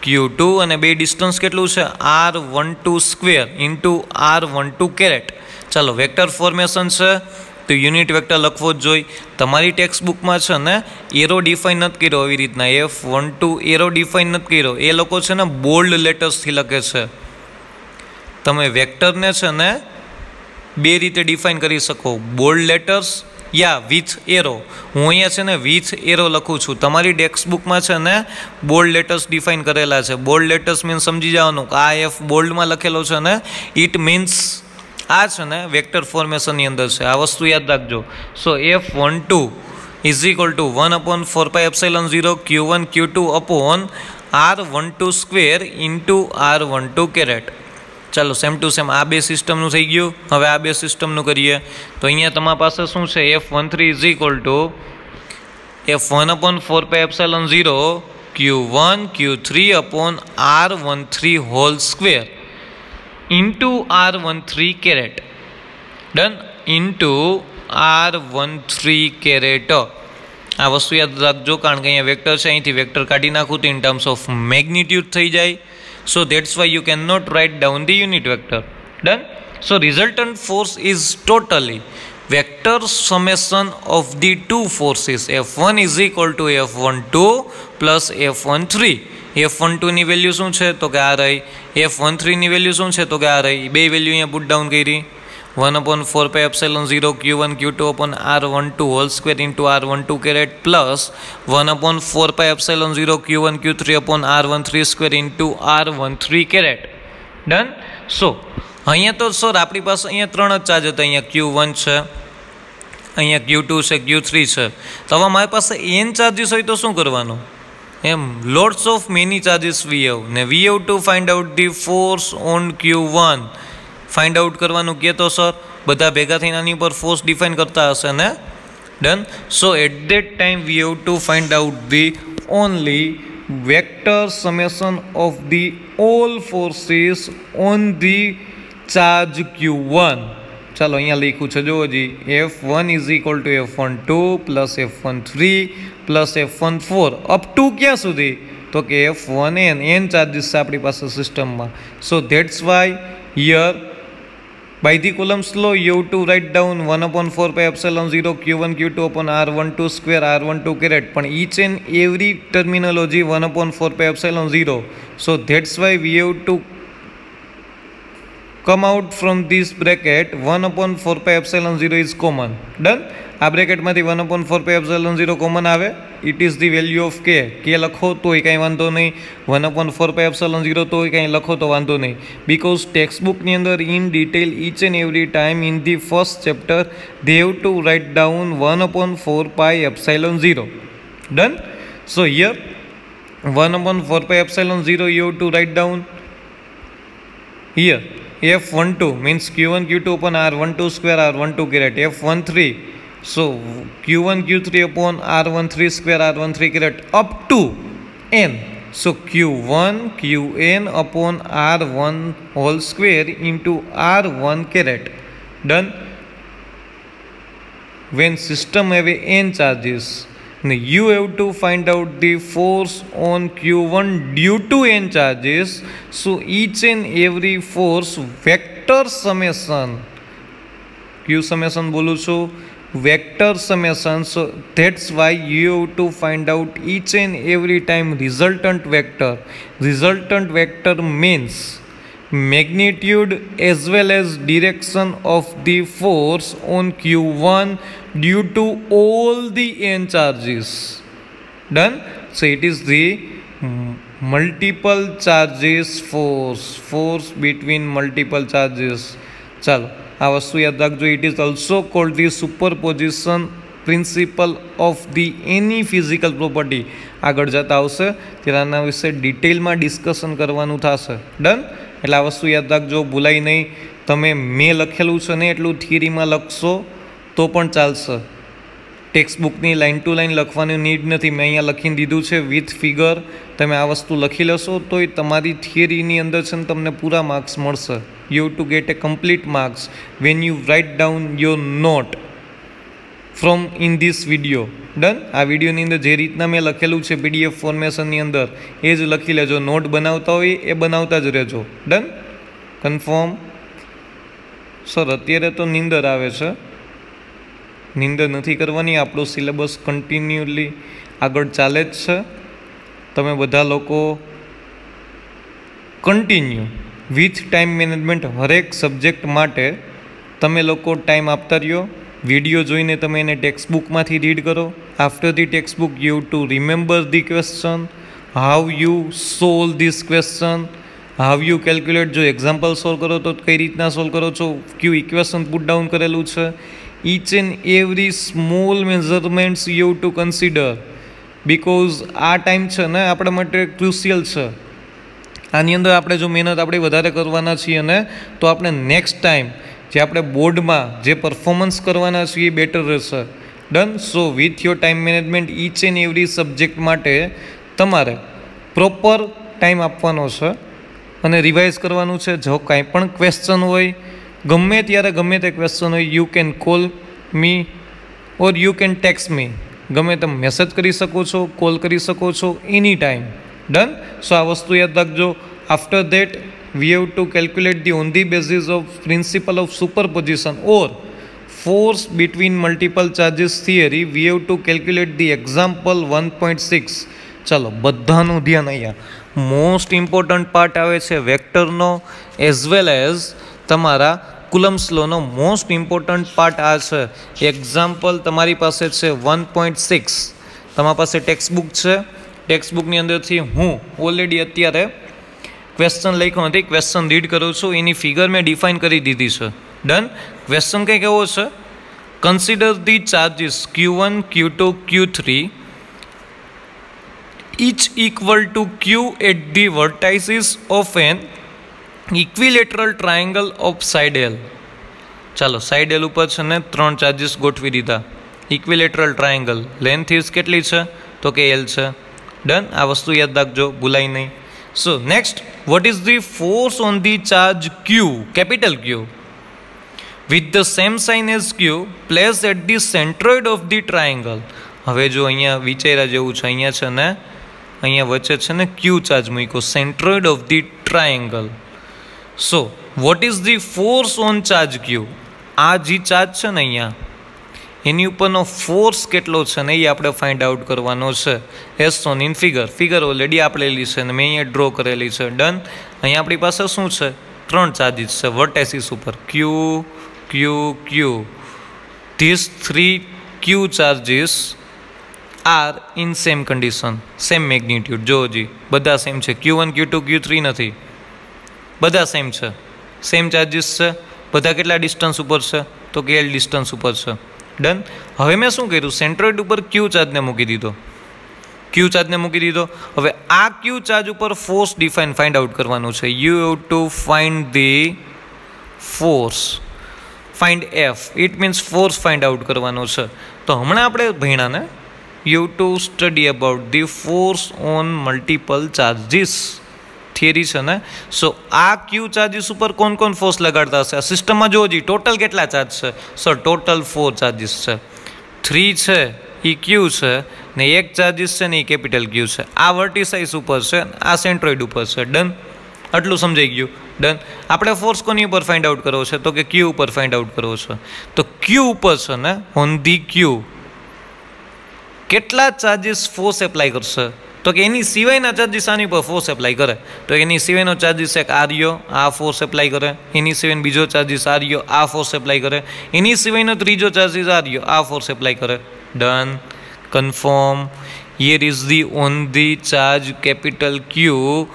Q2 અને બે ડિસ્ટન્સ કેટલું છે R12 square into R12 caret ચાલો વેક્ટર ફોર્મેશન છે તો યુનિટ વેક્ટર લખવો જ જોઈએ તમારી ટેક્સ્ટ બુકમાં છે ને એરો ડિફાઇન નથી કર્યો આવી રીતના F12 એરો ડિફાઇન નથી કર્યો એ લોકો છે ને બોલ્ડ લેટર્સથી લખે છે તમે વેક્ટરને છે ને બે રીતે ડિફાઇન કરી શકો બોલ્ડ લેટર્સ या विथ एरो हूँ अहींया छे ने विथ एरो लखूँ छूँ तमारी टेक्स्ट बुक में छे ने बोल्ड लेटर्स डिफाइन करेला छे बोल्ड लेटर्स मीन्स समझी जावानुं आ एफ बोल्ड में लखेलो छे ने इट मीन्स आ छे ने वेक्टर फॉर्मेशन नी अंदर छे आ वस्तु याद राखजो so F12 = 1/4πε0 Q1 Q2 upon R12 square into R12 caret चलो सेम टू सेम आ बे सिस्टमનું થઈ ગયું હવે આ બે સિસ્ટમનું કરીએ તો અહીંયા તમારી પાસે શું છે F13 = F1/4πε0 Q1 Q3 upon R13 whole square into R13 caret done into R13 caret आ वस्तु याद રાખજો કારણ કે અહીંયા વેક્ટર છે અહીંથી વેક્ટર કાઢી નાખું તો ઇન ટર્મ્સ ઓફ મેગ્નિટ્યુડ થઈ જાય so that's why you cannot write down the unit vector done so resultant force is totally vector summation of the two forces F1 = F12 plus F13 F12 ની value શું છે તો કે આ રહી F13 ની વેલ્યુ શું છે તો કે આ રહી બે વેલ્યુ અહીંયા પુટ ડાઉન કરી 1/4πε0 Q1 Q2 upon R12 whole square into R12 caret plus 1/4πε0 Q1 Q3 upon R13 square into R13 caret done so अहींया तो सर आपणी पासे अहींया त्रण ज चार्ज हता अहींया Q1 છે अहींया Q2 છે Q3 છે तो હવે मारी पासे n चार्जिस होय तो शुं करवानुं M lots of many charges we have ने we have to find out the force on Q1 find out करवानुं के तो सर बधा भेगा थईने आनी पर फोर्स डिफाइन करता हशे ने Done. So at that time we have to find out the only vector summation of the all forces on the charge q1. ચાલો અહીંયા લખ્યું છે જો હજી F1 is equal two F12 plus F13 plus F14 up to ક્યાં સુધી તો કે F1n n ચાર્જીસ છે આપણી પાસે સિસ્ટમમાં. સો that's why here by the Coulomb's law you have to write down 1/4 pi epsilon 0 q1 q2 upon r12 square r12 caret, but each and every terminology 1/4 pi epsilon 0. So that's why we have to come out from this bracket 1/4 pi epsilon 0 is common. Done. આ બ્રેકેટમાંથી 1/4 pi epsilon 0 common આવે. It is the value of કે લખો તોય કાંઈ વાંધો નહીં, 1/4 pi epsilon 0 તોય કાંઈ લખો તો વાંધો નહીં, બિકોઝ ટેક્સ્ટબુકની અંદર in detail each and every time in the first chapter they have to write down 1/4 pi epsilon 0. Done. So here 1/4 pi epsilon 0 you have to write down here F12 means q1 q2 upon r12 square r12 caret, F13 so q1 q3 upon r13 square r13 caret up to n, so q1 qn upon r1 whole square into r1 caret. Done. When system have n charges, you have to find out the force on q1 due to n charges. So each and every force vector summation, q summation बोलूँ छो vector summation. So that's why you have to find out each and every time resultant vector. Resultant vector means magnitude as well as direction of the force on q1 due to all the n charges. Done. So it is the multiple charges force between multiple charges. ચાલો આ વસ્તુ યાદ રાખજો. It is also cold the superposition principal of the any physical property. આગળ જતા આવશે ત્યારે આના વિશે ડિટેલમાં ડિસ્કશન કરવાનું થશે. ડન. એટલે આ વસ્તુ યાદ રાખજો, ભૂલાય નહીં. તમે મેં લખેલું છે ને એટલું થિયરીમાં લખશો તો પણ ચાલશે. ટેક્સ્ટબુકની લાઇન ટુ લાઇન લખવાની નીડ નથી. મેં અહીંયા લખીને દીધું છે વિથ ફિગર. તમે આ વસ્તુ લખી લેશો તો એ તમારી થિયરીની અંદર છે ને તમને પૂરા માર્ક્સ મળશે. You have to get a complete marks when you write down your note from in this video. Done. આ વિડીયોની અંદર જે રીતના મેં લખેલું છે પીડીએફ ફોર્મેશનની અંદર એ જ લખી લેજો. નોટ બનાવતા હોય એ બનાવતા જ રહેજો. ડન. કન્ફર્મ. સર અત્યારે તો નીંદર આવે છે. નીંદર નથી કરવાની. આપણો સિલેબસ કન્ટિન્યુઅલી આગળ ચાલે જ છે. તમે બધા લોકો કન્ટિન્યુ વિથ ટાઈમ મેનેજમેન્ટ હરેક સબ્જેક્ટ માટે તમે લોકો ટાઈમ આપતા રહ્યો. વિડીયો જોઈને તમે એને ટેક્સ્ટબુકમાંથી રીડ કરો. After the textbook you two remember the question, how you solve this question, how you calculate. જો એક્ઝામ્પલ સોલ્વ કરો તો કઈ રીતના સોલ્વ કરો છો, ક્યુ ઇક્વેશન પુટ ડાઉન કરેલું છે. each and every small measurements you have to consider, because આ ટાઈમ છે ને આપણા માટે ક્રુશિયલ છે. આની અંદર આપણે જો મહેનત આપણે વધારે કરવાના છીએ ને તો આપણે નેક્સ્ટ ટાઈમ જે આપણે બોર્ડમાં જે પરફોર્મન્સ કરવાના છીએ એ બેટર રહેશે. Done. So with your time management each and every subject માટે તમારે પ્રોપર ટાઈમ આપવાનો છે અને રિવાઇઝ કરવાનું છે. જો કાંઈ પણ ક્વેશ્ચન હોય, ગમે ત્યારે ગમે તે ક્વેશ્ચન હોય, you can call me or you can text me. ગમે તમે મેસેજ કરી શકો છો, કોલ કરી શકો છો એની ટાઈમ. ડન. સો આ વસ્તુ યાદ રાખજો. After that we have two calculate the on the basis of principal of superposition or force between multiple charges theory V have two calculate the example 1.6. ચાલો બધાનું ધ્યાન અહીંયા. મોસ્ટ ઇમ્પોર્ટન્ટ પાર્ટ આવે છે વેક્ટરનો એઝ વેલ એઝ તમારા કુલમ્સ લોનો most important part આ છે. એક્ઝામ્પલ તમારી પાસે છે 1.6. તમારી પાસે ટેક્સ્ટબુક છે. ટેક્સ્ટબુકની અંદરથી હું ઓલરેડી અત્યારે ક્વેશ્ચન લખ્યો નથી, ક્વેશ્ચન રીડ કરું છું. એની ફિગર મેં ડિફાઇન કરી દીધી છે. ડન. ક્વેશ્ચન કંઈક એવો છે, consider the charges Q1, Q2, Q3 each equal to Q at the vertices of an equilateral triangle of side L. ચાલો સાઇડ L ઉપર છે ને 3 ચાર્જીસ ગોઠવી દીધા. ઇક્વિલેટરલ ટ્રાયેંગલ લેન્થ ઇઝ કેટલી છે તો કે L છે. ડન. આ વસ્તુ યાદ રાખજો, ભૂલાય નહીં. So next, what is the force on the charge Q, capital Q, with the same sign as Q placed at the centroid of the triangle. હવે જો અહીંયા વિચાર્યા જેવું છે, અહીંયા છે ને અહીંયા વચ્ચે છે ને Q ચાર્જ મૂક્યો, centroid of the triangle. So what is the force on charge Q? આ જે ચાર્જ છે ને અહીંયા એની ઉપરનો ફોર્સ કેટલો છે ને એ આપણે ફાઇન્ડ આઉટ કરવાનો છે. S on in figure already આપેલી છે ને મેં અહીંયા ડ્રો કરેલી છે. ડન. અહીંયા આપણી પાસે શું છે? 3 ચાર્જીસ છે વર્ટેસીસ ઉપર, Q, Q, Q. These 3 Q charges are in same condition, same magnitude. જો જી બધા સેમ છે, Q1, Q2, Q3 નથી, બધા સેમ છે, સેમ ચાર્જીસ છે. બધા કેટલા ડિસ્ટન્સ ઉપર છે તો કે L ડિસ્ટન્સ ઉપર છે. ડન. હવે મેં શું કર્યું? સેન્ટ્રોઇડ ઉપર Q ચાર્જને મૂકી દીધો, Q ચાર્જને મૂકી દીધો. હવે આ Q ચાર્જ ઉપર ફોર્સ ફાઇન્ડ આઉટ કરવાનું છે. You have to find the force, find F. It means force find out કરવાનો છે. તો હમણાં આપણે ભણ્યા ને, you have to study about the force on multiple charges theory છે ને. સો આ Q ચાર્જીસ ઉપર કોણ કોણ ફોર્સ લગાડતા હશે? આ સિસ્ટમમાં જોવો જી ટોટલ કેટલા ચાર્જ છે? સર ટોટલ 4 ચાર્જીસ છે. 3 છે એ Q છે ને એક ચાર્જીસ છે ને એ કેપિટલ Q છે. આ વર્ટિસાઇસ ઉપર છે, આ સેન્ટ્રોઇડ ઉપર છે. ડન. આટલું સમજાઈ ગયું. ડન. આપણે ફોર્સ કોની ઉપર ફાઇન્ડ આઉટ કરવો છે તો કે Q ઉપર ફાઇન્ડ આઉટ કરવો છે. તો Q ઉપર છે ને ઓન ધી Q કેટલા ચાર્જીસ ફોર્સ એપ્લાય કરશે તો કે એની સિવાયના ચાર્જીસ આની પર ફોર્સ એપ્લાય કરે. તો એની સિવાયનો ચાર્જીસ એક આર્યો આ ફોર્સ એપ્લાય કરે, એની સિવાયનો બીજો ચાર્જીસ આર્યો આ ફોર્સ એપ્લાય કરે, એની સિવાયનો ત્રીજો ચાર્જીસ આર્યો આ ફોર્સ એપ્લાય કરે. Done. Confirm. Here is the on the charge capital Q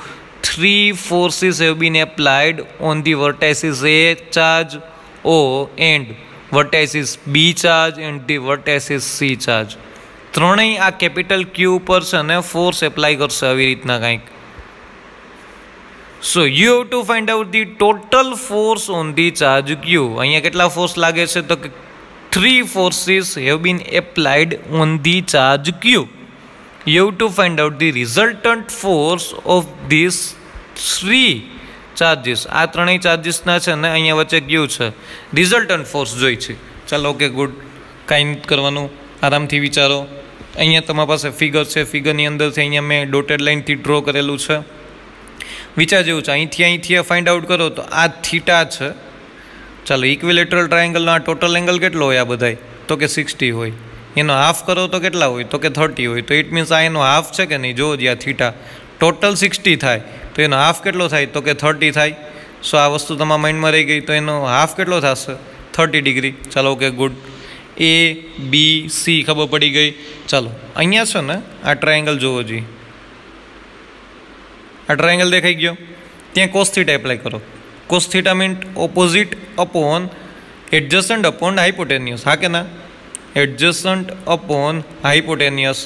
3 forces have been applied on the vertices A charge O and vertices B charge and the vertices C charge. ત્રણેય આ capital Q ઉપર છે ને force apply કરશે આવી રીતના કંઈક. So you have to find out the total force on the charge Q. અહીંયા કેટલા ફોર્સ લાગે છે તો કે 3 forces have been applied on the charge Q. You have to find out the resultant force of these 3 charges. આ ત્રણેય ચાર્જીસના છે ને અહીંયા વચ્ચે Q છે, રિઝલ્ટન્ટ ફોર્સ જોઈ છે. ચાલો ઓકે ગુડ, કાંઈ નથી કરવાનું, આરામથી વિચારો. અહીંયા તમારી પાસે ફિગર છે, ફિગરની અંદરથી અહીંયા મેં ડોટેડ લાઇનથી ડ્રો કરેલું છે. વિચાર જેવું છે. અહીંથી ફાઇન્ડ આઉટ કરો તો આ થીટા છે. ચાલો ઇક્વિલેટરલ ટ્રાયેંગલનો આ ટોટલ એંગલ કેટલો હોય? આ બધાય તો કે 60 હોય. એનો હાફ કરો તો કેટલા હોય? તો કે 30 હોય. તો ઇટ મીન્સ આ એનો હાફ છે કે નહીં? જો જ આ થીટા ટોટલ 60 થાય તો એનો હાફ કેટલો થાય? તો કે 30 થાય. સો આ વસ્તુ તમારા માઇન્ડમાં રહી ગઈ. તો એનો હાફ કેટલો થશે? 30 ડિગ્રી. ચાલો okay good. A B C ખબર પડી ગઈ. ચાલો અહીંયા છે ને આ ટ્રાયેંગલ જોવો જી, આ ટ્રાયેંગલ દેખાઈ ગયો. ત્યાં કોસ થીટા એપ્લાય કરો. Cos theta mean opposite upon adjacent upon hypotenuse. હા કે ના? Adjacent upon hypotenuse.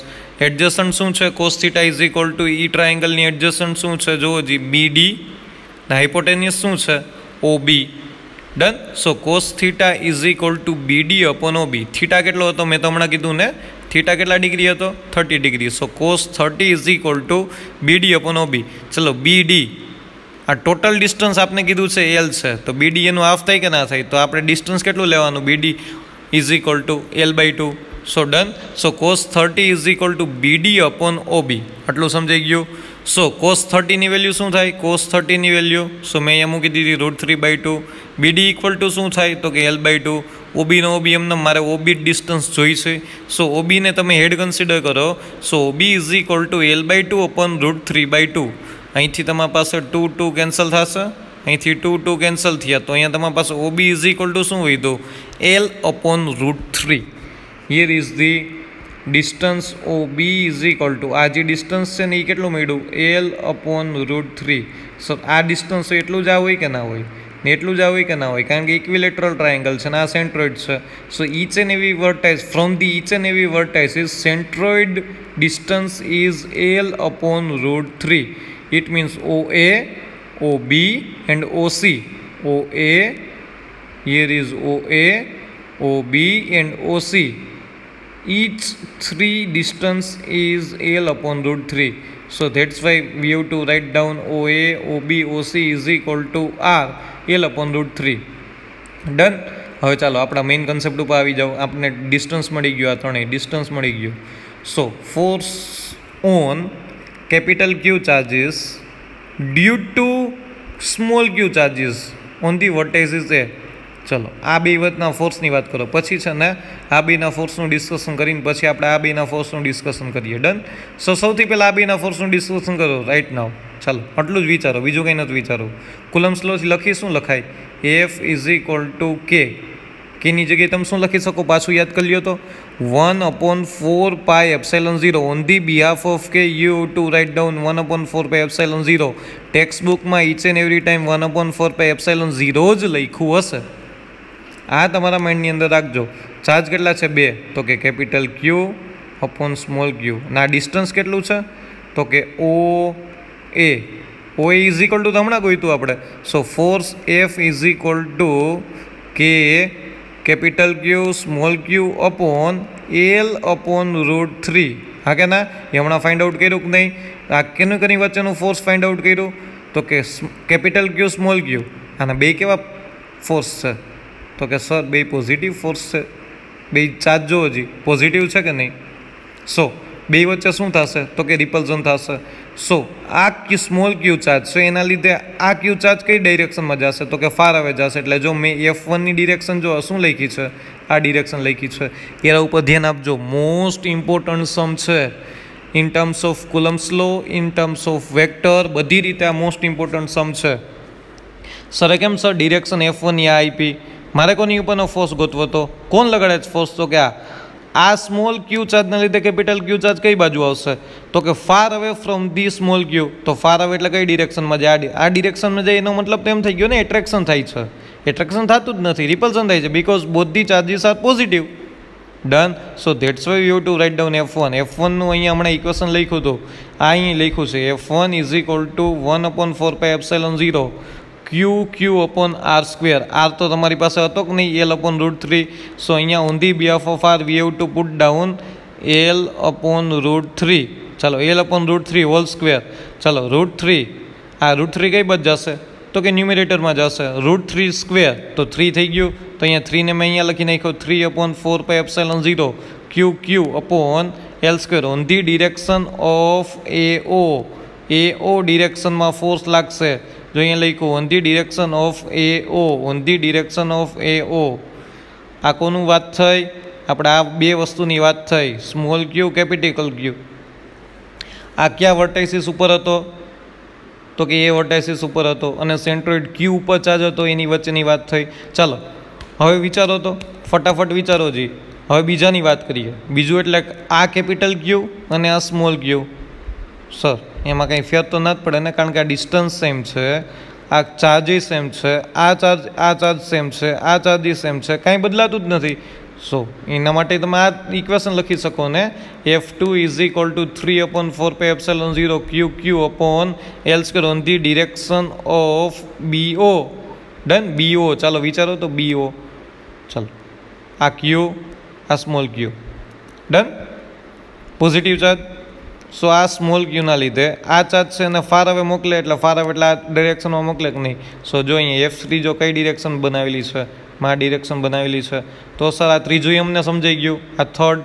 એડજસન્ટ શું છે? Cos theta is equal to ઈ ટ્રાયેંગલની એડજસન્ટ શું છે? જુઓ જી BD. હાઇપોટેનિયસ શું છે? OB. Done. So cos theta is equal to BD upon OB. Theta કેટલો હતો? મેં તો હમણાં કીધું ને, થીટા કેટલા ડિગ્રી હતો? 30 degree. So cos 30 is equal to BD upon OB. ચલો BD, આ ટોટલ ડિસ્ટન્સ આપણે કીધું છે L છે, તો BD એનું હાફ થાય કે ના થાય? તો આપણે ડિસ્ટન્સ કેટલું લેવાનું? BD is equal two L/2. So done. So cos 30 is equal to BD upon OB. આટલું સમજાઈ ગયું. સો કોસ 30ની વેલ્યુ શું થાય? કોસ 30ની વેલ્યુ સો મેં અહીંયા મૂકી દીધી √3/2. BD ઇક્વલ ટુ શું થાય? તો કે L/2. OBનો OB એમને મારે OB ડિસ્ટન્સ જોઈ છે. સો OBને તમે હેડ કન્સિડર કરો. સો OB is equal two L/2 upon √3/2. અહીંથી તમારી પાસે 2 કેન્સલ થશે, અહીંથી 2 કેન્સલ થયા. તો અહીંયા તમારી પાસે OB ઇઝ ઇક્વલ ટુ શું વધ્યું? L upon √3. Here is the distance OB is equal two, આ જે ડિસ્ટન્સ છે ને એ કેટલું મળ્યું? L upon √3. સો આ ડિસ્ટન્સ એટલું જ આ હોય કે ના હોય? ને એટલું જ આ હોય કે ના હોય? કારણ કે ઇક્વિલેટરલ ટ્રાયેંગલ છે ને આ સેન્ટ્રોઇડ છે. So each and every vertex from the each and every vertices centroid distance is L upon √3. It means OA, OB and OC. OA, here is OA, OB and OC. each 3 distance is L upon root 3. So that's why we have to write down OA, OB, OC is equal to R L upon root 3. Done. હવે ચાલો આપણા main concept ઉપર આવી જાઓ. આપણે distance મળી ગયું, આ ત્રણેય ડિસ્ટન્સ મળી ગયું. So force on capital Q charges due to small Q charges on the vertices A. ચલો આ બે વખતના ફોર્સની વાત કરો, પછી છે ને આ બેના ફોર્સનું ડિસ્કશન કરીને પછી આપણે આ બેના ફોર્સનું ડિસ્કશન કરીએ. ડન. સો સૌથી પહેલાં આ બેના ફોર્સનું ડિસ્કશન કરો રાઈટ નાવ. ચાલો આટલું જ વિચારો, બીજું કંઈ નથી વિચારો. કુલમ્સ લો લખી શું લખાય? F is equal to k. કેની જગ્યાએ તમે શું લખી શકો? પાછું યાદ કરી લ્યો તો 1/4πε0 on the behalf of k you to write down 1/4πε0. Text બુકમાં ઈચ એન્ડ એવરી ટાઈમ 1/4πε0 જ લખ્યું હશે. આ તમારા માઇન્ડની અંદર રાખજો. ચાર્જ કેટલા છે? 2. તો k capital Q upon small Q. ના ડિસ્ટન્સ કેટલું છે? તો કે O A. O A is equal to હમણાં ગોઈતું આપણે. So force F is equal to k capital Q small Q upon L upon root 3. હા કે ના? એ હમણાં ફાઇન્ડ આઉટ કર્યું કે નહીં? આ કેનું કરી વચ્ચેનું ફોર્સ ફાઇન્ડ આઉટ કર્યું? તો કે કેપિટલ ક્યુ સ્મોલ ક્યુ. આના બે કેવા ફોર્સ છે? તો કે સર બે પોઝિટિવ ફોર્સ છે. બે ચાર્જ જો હજી પોઝિટિવ છે કે નહીં? સો બે વચ્ચે શું થશે? તો કે રિપલ્ઝન થશે. સો આ સ્મોલ ક્યુ ચાર્જ છે એના લીધે આ ક્યુ ચાર્જ કઈ ડાયરેક્શનમાં જશે? તો કે ફાર અવે જશે. એટલે જો મેં F1ની ડિરેક્શન જો શું લખી છે, આ ડિરેક્શન લખી છે, એના ઉપર ધ્યાન આપજો. મોસ્ટ ઇમ્પોર્ટન્ટ સમ છે in terms of Coulomb's law, in terms of vector, બધી રીતે આ મોસ્ટ ઇમ્પોર્ટન્ટ સમ છે. સરે કેમ સર ડિરેક્શન F1ની આ આપી? મારે કોની ઉપરનો ફોર્સ ગોતવો હતો? કોણ લગાડે છે ફોર્સ? તો કે આ સ્મોલ ક્યુ ચાર્જના લીધે કેપિટલ ક્યુ ચાર્જ કઈ બાજુ આવશે? તો કે far away from the small ક્યુ. તો ફાર અવે એટલે કઈ ડિરેક્શનમાં જાય? આ ડિરેક્શનમાં જાય એનો મતલબ તો એમ થઈ ગયો ને એટ્રેક્શન થાય છે. એટ્રેક્શન થતું જ નથી, રિપલ્શન થાય છે, because both the charges are positive. Done. So that's why you to write down F1. F1નું અહીંયા હમણાં ઇક્વેશન લખ્યું હતું, આ અહીં લખ્યું છે F1 is equal to 1/4πε0 Q Q upon R square. R તો તમારી પાસે હતો કે નહીં? L upon root 3. સો અહીંયા on the behalf of R we have to put down L upon root 3. ચાલો L upon root 3 whole square. ચાલો root 3, આ રૂટ 3 કઈ બાજુ જશે? તો કે ન્યુમિરેટરમાં જશે. રૂટ 3 સ્ક્વેર તો 3 થઈ ગયું. તો અહીંયા 3ને મેં અહીંયા લખી નાખ્યો 3/4πε0 Q Q upon L square on the direction of AO. AO ડિરેક્શનમાં ફોર્સ લાગશે. જો અહીંયા લખ્યું on the direction of AO, on the direction of AO. આ કોનું વાત થઈ? આપણે આ બે વસ્તુની વાત થઈ, સ્મોલ ક્યુ કેપિટલ ક્યુ. આ કયા વર્ટાઇસિસ ઉપર હતો? તો કે એ વર્ટાઇસિસ ઉપર હતો અને સેન્ટ્રોઇડ ક્યુ ઉપર ચાર્જ હતો, એની વચ્ચેની વાત થઈ. ચાલો હવે વિચારો તો, ફટાફટ વિચારો જી. હવે બીજાની વાત કરીએ. બીજું એટલે આ કેપિટલ ક્યુ અને આ સ્મોલ ક્યુ. સર એમાં કંઈ ફેર તો ના જ પડે ને, કારણ કે આ ડિસ્ટન્સ સેમ છે, આ ચાર્જીસ સેમ છે, આ ચાર્જ સેમ છે, આ ચાર્જીસ સેમ છે, કાંઈ બદલાતું જ નથી. સો એના માટે તમે આ ઇક્વેશન લખી શકો ને, F2 is equal to 3/4πε0 Q Q upon L square on the direction of BO. Done. BO ચાલો વિચારો તો BO. ચાલો આ ક્યુ, આ small Q. Done. Positive charge. So આ સ્મોલ ક્યુના લીધે આ ચાર્જ છે એને ફાર અવે મોકલે, એટલે ફાર અવે એટલે આ ડિરેક્શનમાં મોકલે કે નહીં? સો જો અહીંયા F3 જો કઈ ડિરેક્શન બનાવેલી છે, માં ડિરેક્શન બનાવેલી છે, તો સર આ ત્રીજું અમને સમજાઈ ગયું. આ થર્ડ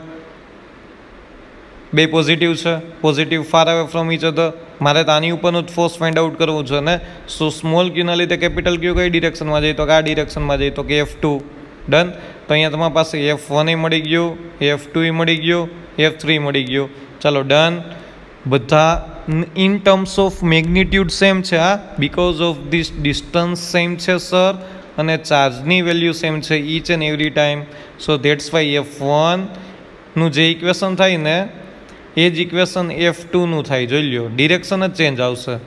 બે પોઝિટિવ છે, positive far away from each other. મારે તો આની ઉપરનું જ ફોર્સ ફાઇન્ડ આઉટ કરવું છે ને. સો સ્મોલ ક્યુના લીધે કેપિટલ ક્યુ કઈ ડિરેક્શનમાં જાય? તો કે આ ડિરેક્શનમાં જાય, તો કે F2. ડન. તો અહીંયા તમારી પાસે F1 મળી ગયું, F2 મળી ગયું, F3 મળી ગયું. ચાલો ડન. બધા in terms of magnitude same છે, આ because of this distance same છે સર, અને ચાર્જની વેલ્યુ સેમ છે each and every time. So that's why F1નું જે ઇક્વેશન થાય ને એ જ ઇક્વેશન F2નું થાય. જોઈ લો ડિરેક્શન જ ચેન્જ આવશે.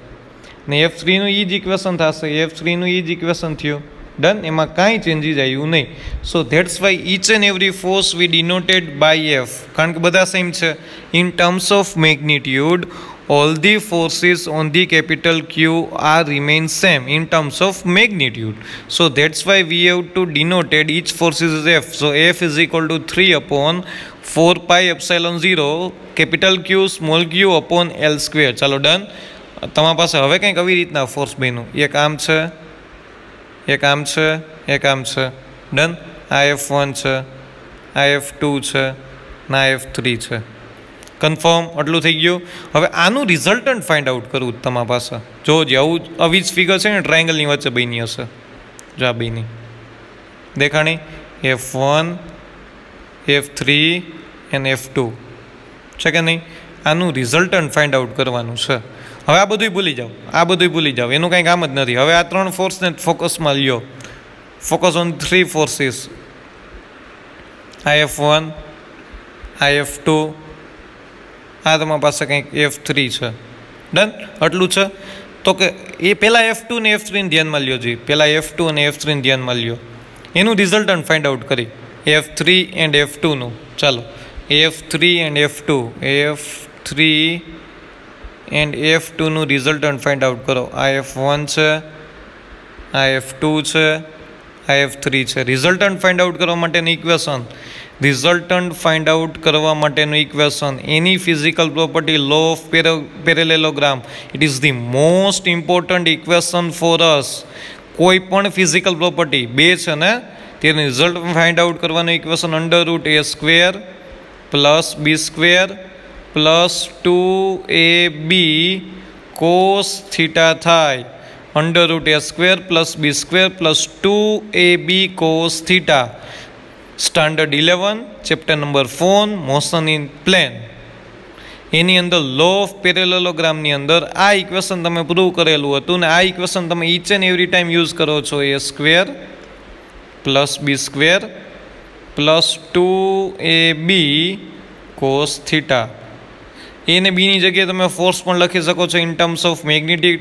ને F3નું એ જ ઇક્વેશન થશે, F3નું એ જ ઇક્વેશન થયું. ડન. એમાં કાંઈ ચેન્જીસ આવ્યું નહીં. So that's why each and every force we denoted by F, કારણ કે બધા સેમ છે. In terms of magnitude all the forces on the capital Q are remain same in terms of magnitude. So that's why we have to denoted each force is F. So F is equal to 3/4 4 pi epsilon 0 capital Q small Q upon L square. ચાલો done. તમારા પાસે હવે કંઈક આવી રીતના force બન્યું. એક આમ છે, એક આમ છે, એક આમ છે. ડન. આ F1 છે, આ F2 છે, ના F3 છે. કન્ફર્મ. આટલું થઈ ગયું. હવે આનું રિઝલ્ટન્ટ ફાઇન્ડ આઉટ કરવું તમારા પાસે. જો આવું આવી જ ફિગર છે ને ટ્રાયંગલની વચ્ચે બની હશે. જો આ બની દેખાણી F1 F3 અને F2 છે કે નહીં. આનું રિઝલ્ટન્ટ ફાઇન્ડ આઉટ કરવાનું છે. હવે આ બધું ભૂલી જાઓ, આ બધું ભૂલી જાઓ, એનું કંઈ કામ જ નથી. હવે આ 3 ફોર્સને ફોકસમાં લ્યો. Focus on 3 forces. આ F1, આ F2, આ તમારી પાસે કંઈક F3 છે. ડન. આટલું છે. તો કે એ પહેલાં F2 ને F3 ને ધ્યાનમાં લ્યો જી. પહેલાં F2 અને F3 ને ધ્યાનમાં લ્યો. એનું રિઝલ્ટન્ટ ફાઇન્ડ આઉટ કરી F3 એન્ડ F2નું. ચાલો F3 and F2, F3 and F2નું રિઝલ્ટન્ટ ફાઇન્ડ આઉટ કરો. આ F1 છે, આ F2 છે, આ F3 છે. રિઝલ્ટન્ટ ફાઇન્ડ આઉટ કરવા માટેનું ઇક્વેશન, રિઝલ્ટન્ટ ફાઇન્ડ આઉટ કરવા માટેનું ઇક્વેશન, એની physical property law of parallelogram. It is the most important equation for us. કોઈ પણ ફિઝિકલ પ્રોપર્ટી બે છે ને તેનું રિઝલ્ટ ફાઇન્ડ આઉટ કરવાનું equation √a² plus b² plus 2ab cos theta થાય. √a² plus b² plus 2ab cos theta. Standard 11 chapter number 4 motion in plane. એની અંદર લો ઓફ પેરેલેલોગ્રામની અંદર આ ઇક્વેશન તમે પ્રૂવ કરેલું હતું ને આ ઇક્વેશન તમે inch and every time use કરો છો. a² plus b² plus 2ab cos theta. એને બીની જગ્યાએ તમે ફોર્સ પણ લખી શકો છો. In terms of magnetic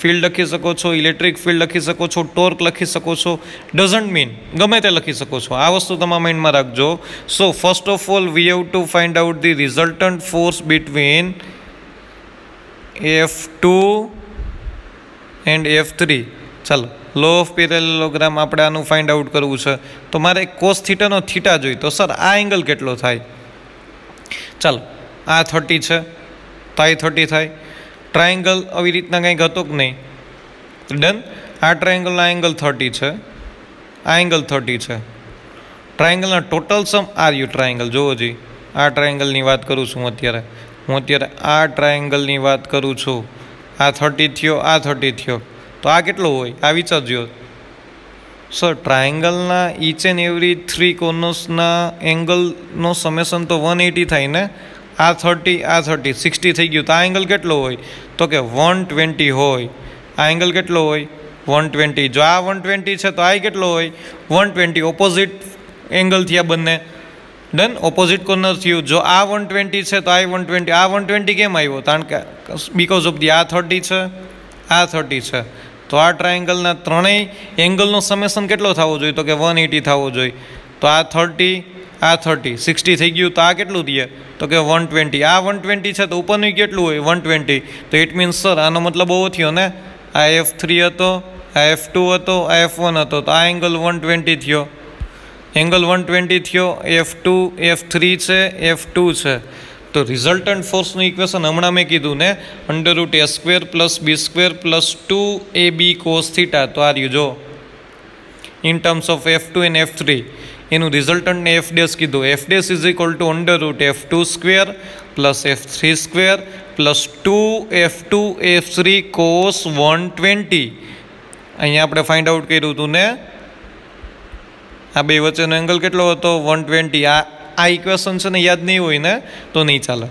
field લખી શકો છો, ઇલેક્ટ્રિક ફિલ્ડ લખી શકો છો, ટોર્ક લખી શકો છો. ડઝન્ટ મીન ગમે તે લખી શકો છો. આ વસ્તુ તમારા માઇન્ડમાં રાખજો. સો first of all we have to find out the resultant force between F2 and F3. ચાલો લો ઓફ પેરેલેલોગ્રામ આપણે આનું ફાઇન્ડ આઉટ કરવું છે. તો મારે કોસ થીટાનો થીટા જોઈએ. તો સર આ એંગલ કેટલો થાય? ચાલો આ 30 છે, તો આ 30 થાય. ટ્રાયંગલ આવી રીતના કંઈક હતો કે નહીં? ડન. આ ટ્રાયંગલના એંગલ 30 છે, આ એંગલ 30 છે. ટ્રાયંગલના total sum are you triangle. જુઓ જી, આ ટ્રાયંગલની વાત કરું છું હું અત્યારે આ ટ્રાયંગલની વાત કરું છું. આ 30 થયો, આ 30 થયો, તો આ કેટલો હોય? આ વિચારજો સર. ટ્રાયંગલના ઈચ એન્ડ એવરી 3 કોર્નર્સના એંગલનો સમેશન તો 180 થાય ને. આ 30, આ 30, 60 થઈ ગયું. તો આ એંગલ કેટલો હોય? તો કે 120 હોય. આ એંગલ કેટલો હોય? 120. જો આ 120 છે તો આ કેટલો હોય? 120. ઓપોઝિટ એંગલ થયા બંને. ડન. ઓપોઝિટ કોર્નર થયું. જો આ 120 છે તો આ 120. આ 120 કેમ આવ્યો? કારણ કે બીકોઝ ઓફ ધી આ 30 છે, આ 30 છે. તો આ ટ્રાયંગલના ત્રણેય એંગલનો સમેશન કેટલો થવો જોઈએ? તો કે 180 થવો જોઈએ. તો આ 30, આ 30, 60 થઈ ગયું. તો આ કેટલું થયે? તો કે 120. આ 120 છે તો ઉપરનું કેટલું હોય? 120. તો ઇટ મીન્સ સર આનો મતલબ એવો થયો ને, આ F3 હતો, આ F2 હતો, આ F1 હતો. તો આ એંગલ 120 થયો. એંગલ 120 થયો. F2, F3 છે, F2 છે. તો રિઝલ્ટન્ટ ફોર્સનું ઇક્વેશન હમણાં મેં કીધું ને, √a² plus b² plus 2ab cos theta. તો આ રહ્યું જો in terms of F2 and F3. એનું રિઝલ્ટન્ટને F' કીધું. F' is equal two √f2² plus f3² plus 2f2 f3 cos 120. અહીંયા આપણે ફાઇન્ડ આઉટ કર્યું હતું ને, આ બે વચ્ચેનો એંગલ કેટલો હતો? 120. આ ઇક્વેશન છે ને યાદ નહીં હોય ને તો નહીં ચાલે.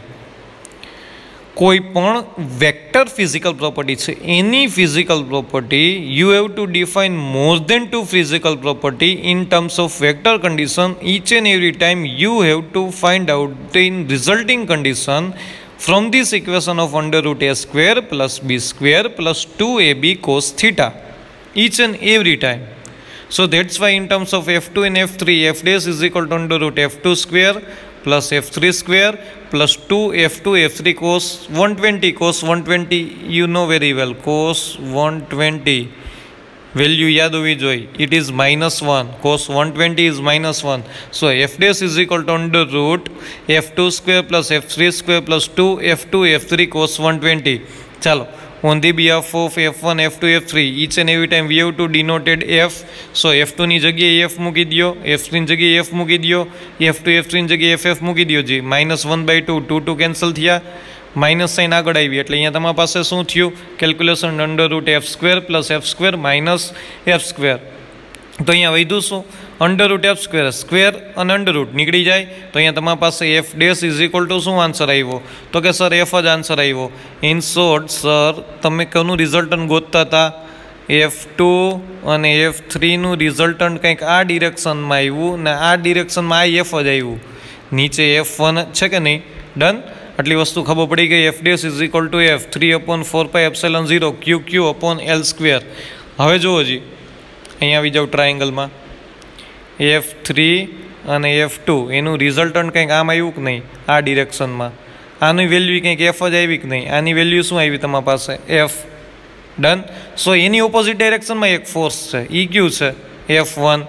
કોઈ પણ વેક્ટર ફિઝિકલ પ્રોપર્ટી છે, એની physical property you have to define more than 2 physical property in terms of vector condition. Each and every time you have to find out the resulting condition from this equation of √a² plus b² plus 2ab cos theta. Each and every time. So that's why in terms of F2 and F3, F' is equal to √f2² plus f3² plus 2f2 f3 cos 120. Cos 120 you know very well. Cos 120 value યાદ હોવી જોઈએ. It is -1. cos 120 is -1. So F dash is equal two under route f2 square plus f3 square plus 2 f2 f3 cos 120. ચાલો, on the behalf of f1 f2 f3 each and every time we have to denoted f. so f2 ની જગ્યાએ f મૂકી દો, f3 ની જગ્યાએ f મૂકી દો, f2 f3 ની જગ્યાએ ff મૂકી દો. જી -1/2 2 કેન્સલ થયા, માઇનસ સાઇન આગળ આવી એટલે અહીંયા તમારી પાસે શું થયું? Calculation under route F square plus F square minus F square. તો અહીંયા વધ્યું શું? Under route F square, square અને અંડર રૂટ નીકળી જાય તો અહીંયા તમારી પાસે F dash is equal two શું આન્સર આવ્યો? તો કે સર એફ જ આન્સર આવ્યો. ઇન શોર્ટ સર તમે કોનું રિઝલ્ટન્ટ ગોતતા હતા? F2 અને F3નું રિઝલ્ટન્ટ કંઈક આ ડિરેક્શનમાં આવ્યું ને આ ડિરેક્શનમાં આ એફ જ આવ્યું, નીચે F1 છે કે નહીં? ડન. આટલી વસ્તુ ખબર પડી ગઈ. F dash is equal to F 3/4πε0 QQ/L². હવે જુઓ જી, અહીંયા આવી જાઓ ટ્રાયેંગલમાં. F3 અને F2 એનું રિઝલ્ટન્ટ કંઈક આમ આવ્યું કે નહીં? આ ડિરેક્શનમાં. આની વેલ્યુ કંઈક એફ જ આવી કે નહીં? આની વેલ્યુ શું આવી તમારી પાસે? એફ. ડન. સો એની ઓપોઝિટ ડાયરેક્શનમાં એક ફોર્સ છે, ઈ ક્યુ છે, F1.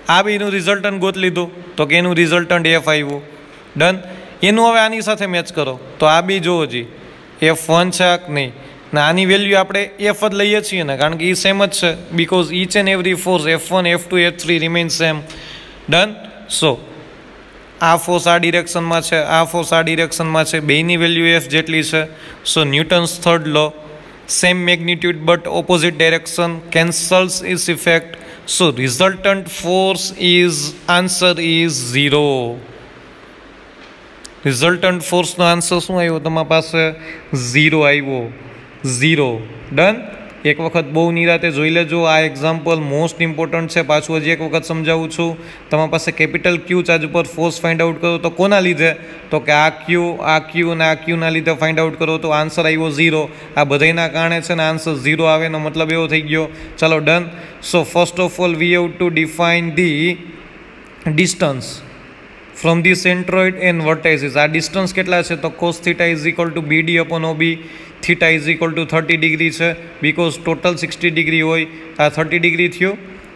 આ બેનું રિઝલ્ટન્ટ ગોત લીધું તો કે એનું રિઝલ્ટન્ટ એફ આવ્યું. ડન. એનું હવે આની સાથે મેચ કરો તો આ બી જુઓ જી, F1 છે કે નહીં? ને આની વેલ્યુ આપણે એફ જ લઈએ છીએ ને, કારણ કે એ સેમ જ છે. Because each and every force F1 F2 F3 remain same. Done. So આ ફોર્સ આ ડિરેક્શનમાં છે, આ ફોર્સ આ ડિરેક્શનમાં છે, બેની વેલ્યુ એફ જેટલી છે. So Newton's third law, same magnitude but opposite direction, cancels its effect. So resultant force is answer is 0. Resultant ફોર્સનો આન્સર શું આવ્યો તમારી પાસે? 0 આવ્યો. 0. ડન. એક વખત બહુ નિરાતે જોઈ લેજો આ એક્ઝામ્પલ, મોસ્ટ ઇમ્પોર્ટન્ટ છે. પાછું હજી એક વખત સમજાવું છું. તમારી પાસે કેપિટલ ક્યુ ચાર્જ ઉપર ફોર્સ ફાઇન્ડ આઉટ કરો તો કોના લીધે? તો કે આ ક્યુ અને આ ક્યુના લીધે ફાઇન્ડ આઉટ કરો તો આન્સર આવ્યો 0. આ બધાના કારણે છે ને આન્સર 0 આવે એનો મતલબ એવો થઈ ગયો. ચાલો done. So first of all we have to define the distance from the centroid and vertices. આ ડિસ્ટન્સ કેટલા છે? તો cos θ is equal to BD/OB. Theta is equal to 30 degree છે, બીકોઝ ટોટલ 60 ડિગ્રી હોય, આ 30 ડિગ્રી થયું.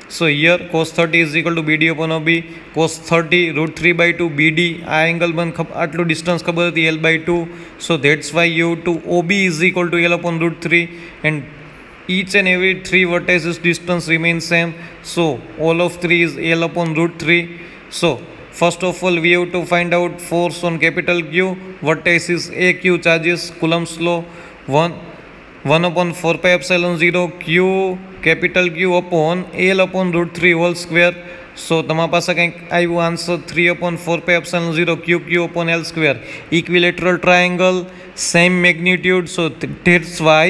So here cos 30 is equal to BD/OB. cos 30 √3/2 BD. આ angle આટલું ડિસ્ટન્સ ખબર હતી, L/2. So that's why you two OB is equal to L/√3 and each and every 3 vertices distance remains same. So all of 3 is L/√3. So first of all we have to find out force on capital Q. Vertices AQ charges, Coulomb's law, 1/4πε0 Q capital Q upon L/√3 whole square. So તમારા પાસે કંઈક આવ્યું answer 3/4πε0 QQ/L². Equilateral triangle, same magnitude. So that's why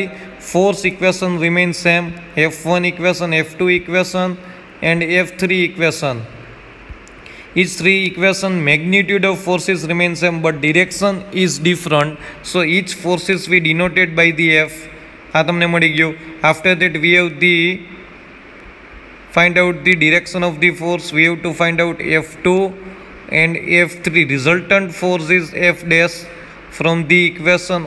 force equation remains same. F1 equation, F2 equation and F3 equation. Each 3 equation magnitude of forces remains same but direction is different. So each forces we denoted by the F. આ તમને મળી ગયું. After that we have the find out the direction of the force. We have to find out F2 and F3. Resultant force is F dash from the equation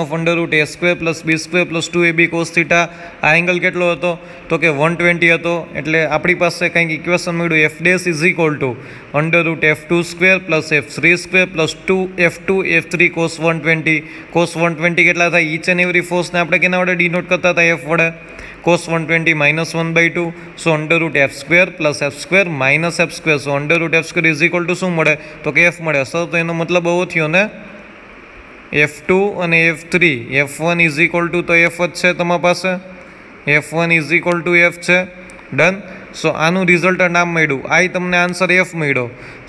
of under root a square plus b square plus 2ab cos theta. આ angle કેટલો હતો? તો કે 120 હતો. એટલે આપણી પાસે કંઈક ઇક્વેશન મળ્યું, f dash is equal to under root f2 square plus f3 square plus 2 f2 f3 cos 120. cos 120 કેટલા થાય? ઈચ એન્ડ એવરી ફોર્સને આપણે કેના વડે ડિનોટ કરતા હતા? f વડે. cos 120 -1/2. So under route f square plus f square minus f square. So under route f square is equal two શું મળે? તો કે f મળે. સર તો એનો મતલબ એવો થયો ને, f2 અને f3. f1 is equal to તો f જ છે તમારી પાસે, f1 is equal to f છે. ડન. સો આનું રિઝલ્ટન્ટ આમ મળ્યું, આ તમને આન્સર f મળ્યો.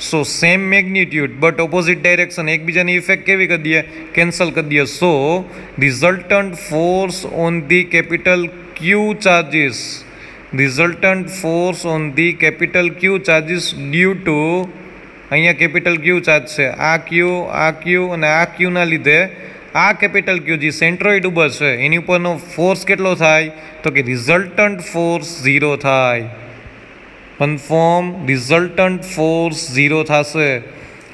So same magnitude but opposite direction, એકબીજાની ઇફેક્ટ કેવી કરી દઈએ? કેન્સલ કરી દઈએ. So resultant force on the capital Q charges, resultant force on the capital Q charges due to, અહીંયા કેપિટલ Q ચાર્જ છે, આ Q અને આ Q ના લીધે આ કેપિટલ Q જે સેન્ટ્રોઇડ ઉપર છે એની ઉપરનો ફોર્સ કેટલો થાય? તો કે રિઝલ્ટન્ટ ફોર્સ 0 થાય. કન્ફર્મ રિઝલ્ટન્ટ ફોર્સ 0 થશે.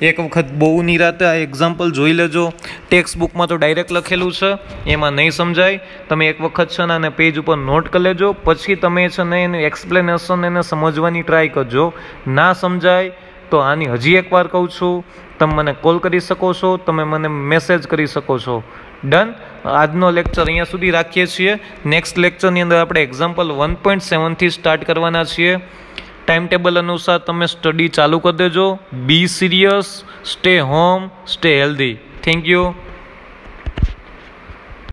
એક વખત બહુ નિરાતે આ એક્ઝામ્પલ જોઈ લેજો. ટેક્સ્ટ બુકમાં તો ડાયરેક્ટ લખેલું છે, એમાં નહીં સમજાય. તમે એક વખત છે ને આને પેજ ઉપર નોટ કરી લેજો, પછી તમે છે ને એનું એક્સપ્લેનેશન એને સમજવાની ટ્રાય કરજો. ના સમજાય તો આની હજી એકવાર કહું છું, તમે મને કોલ કરી શકો છો, તમે મને મેસેજ કરી શકો છો. ડન. આજનો લેક્ચર અહીંયા સુધી રાખીએ છીએ. નેક્સ્ટ લેક્ચરની અંદર આપણે એક્ઝામ્પલ 1.7થી સ્ટાર્ટ કરવાના છીએ. ટાઈમ ટેબલ અનુસાર તમે સ્ટડી ચાલુ કરી દેજો. Be serious, stay home, stay healthy. Thank you.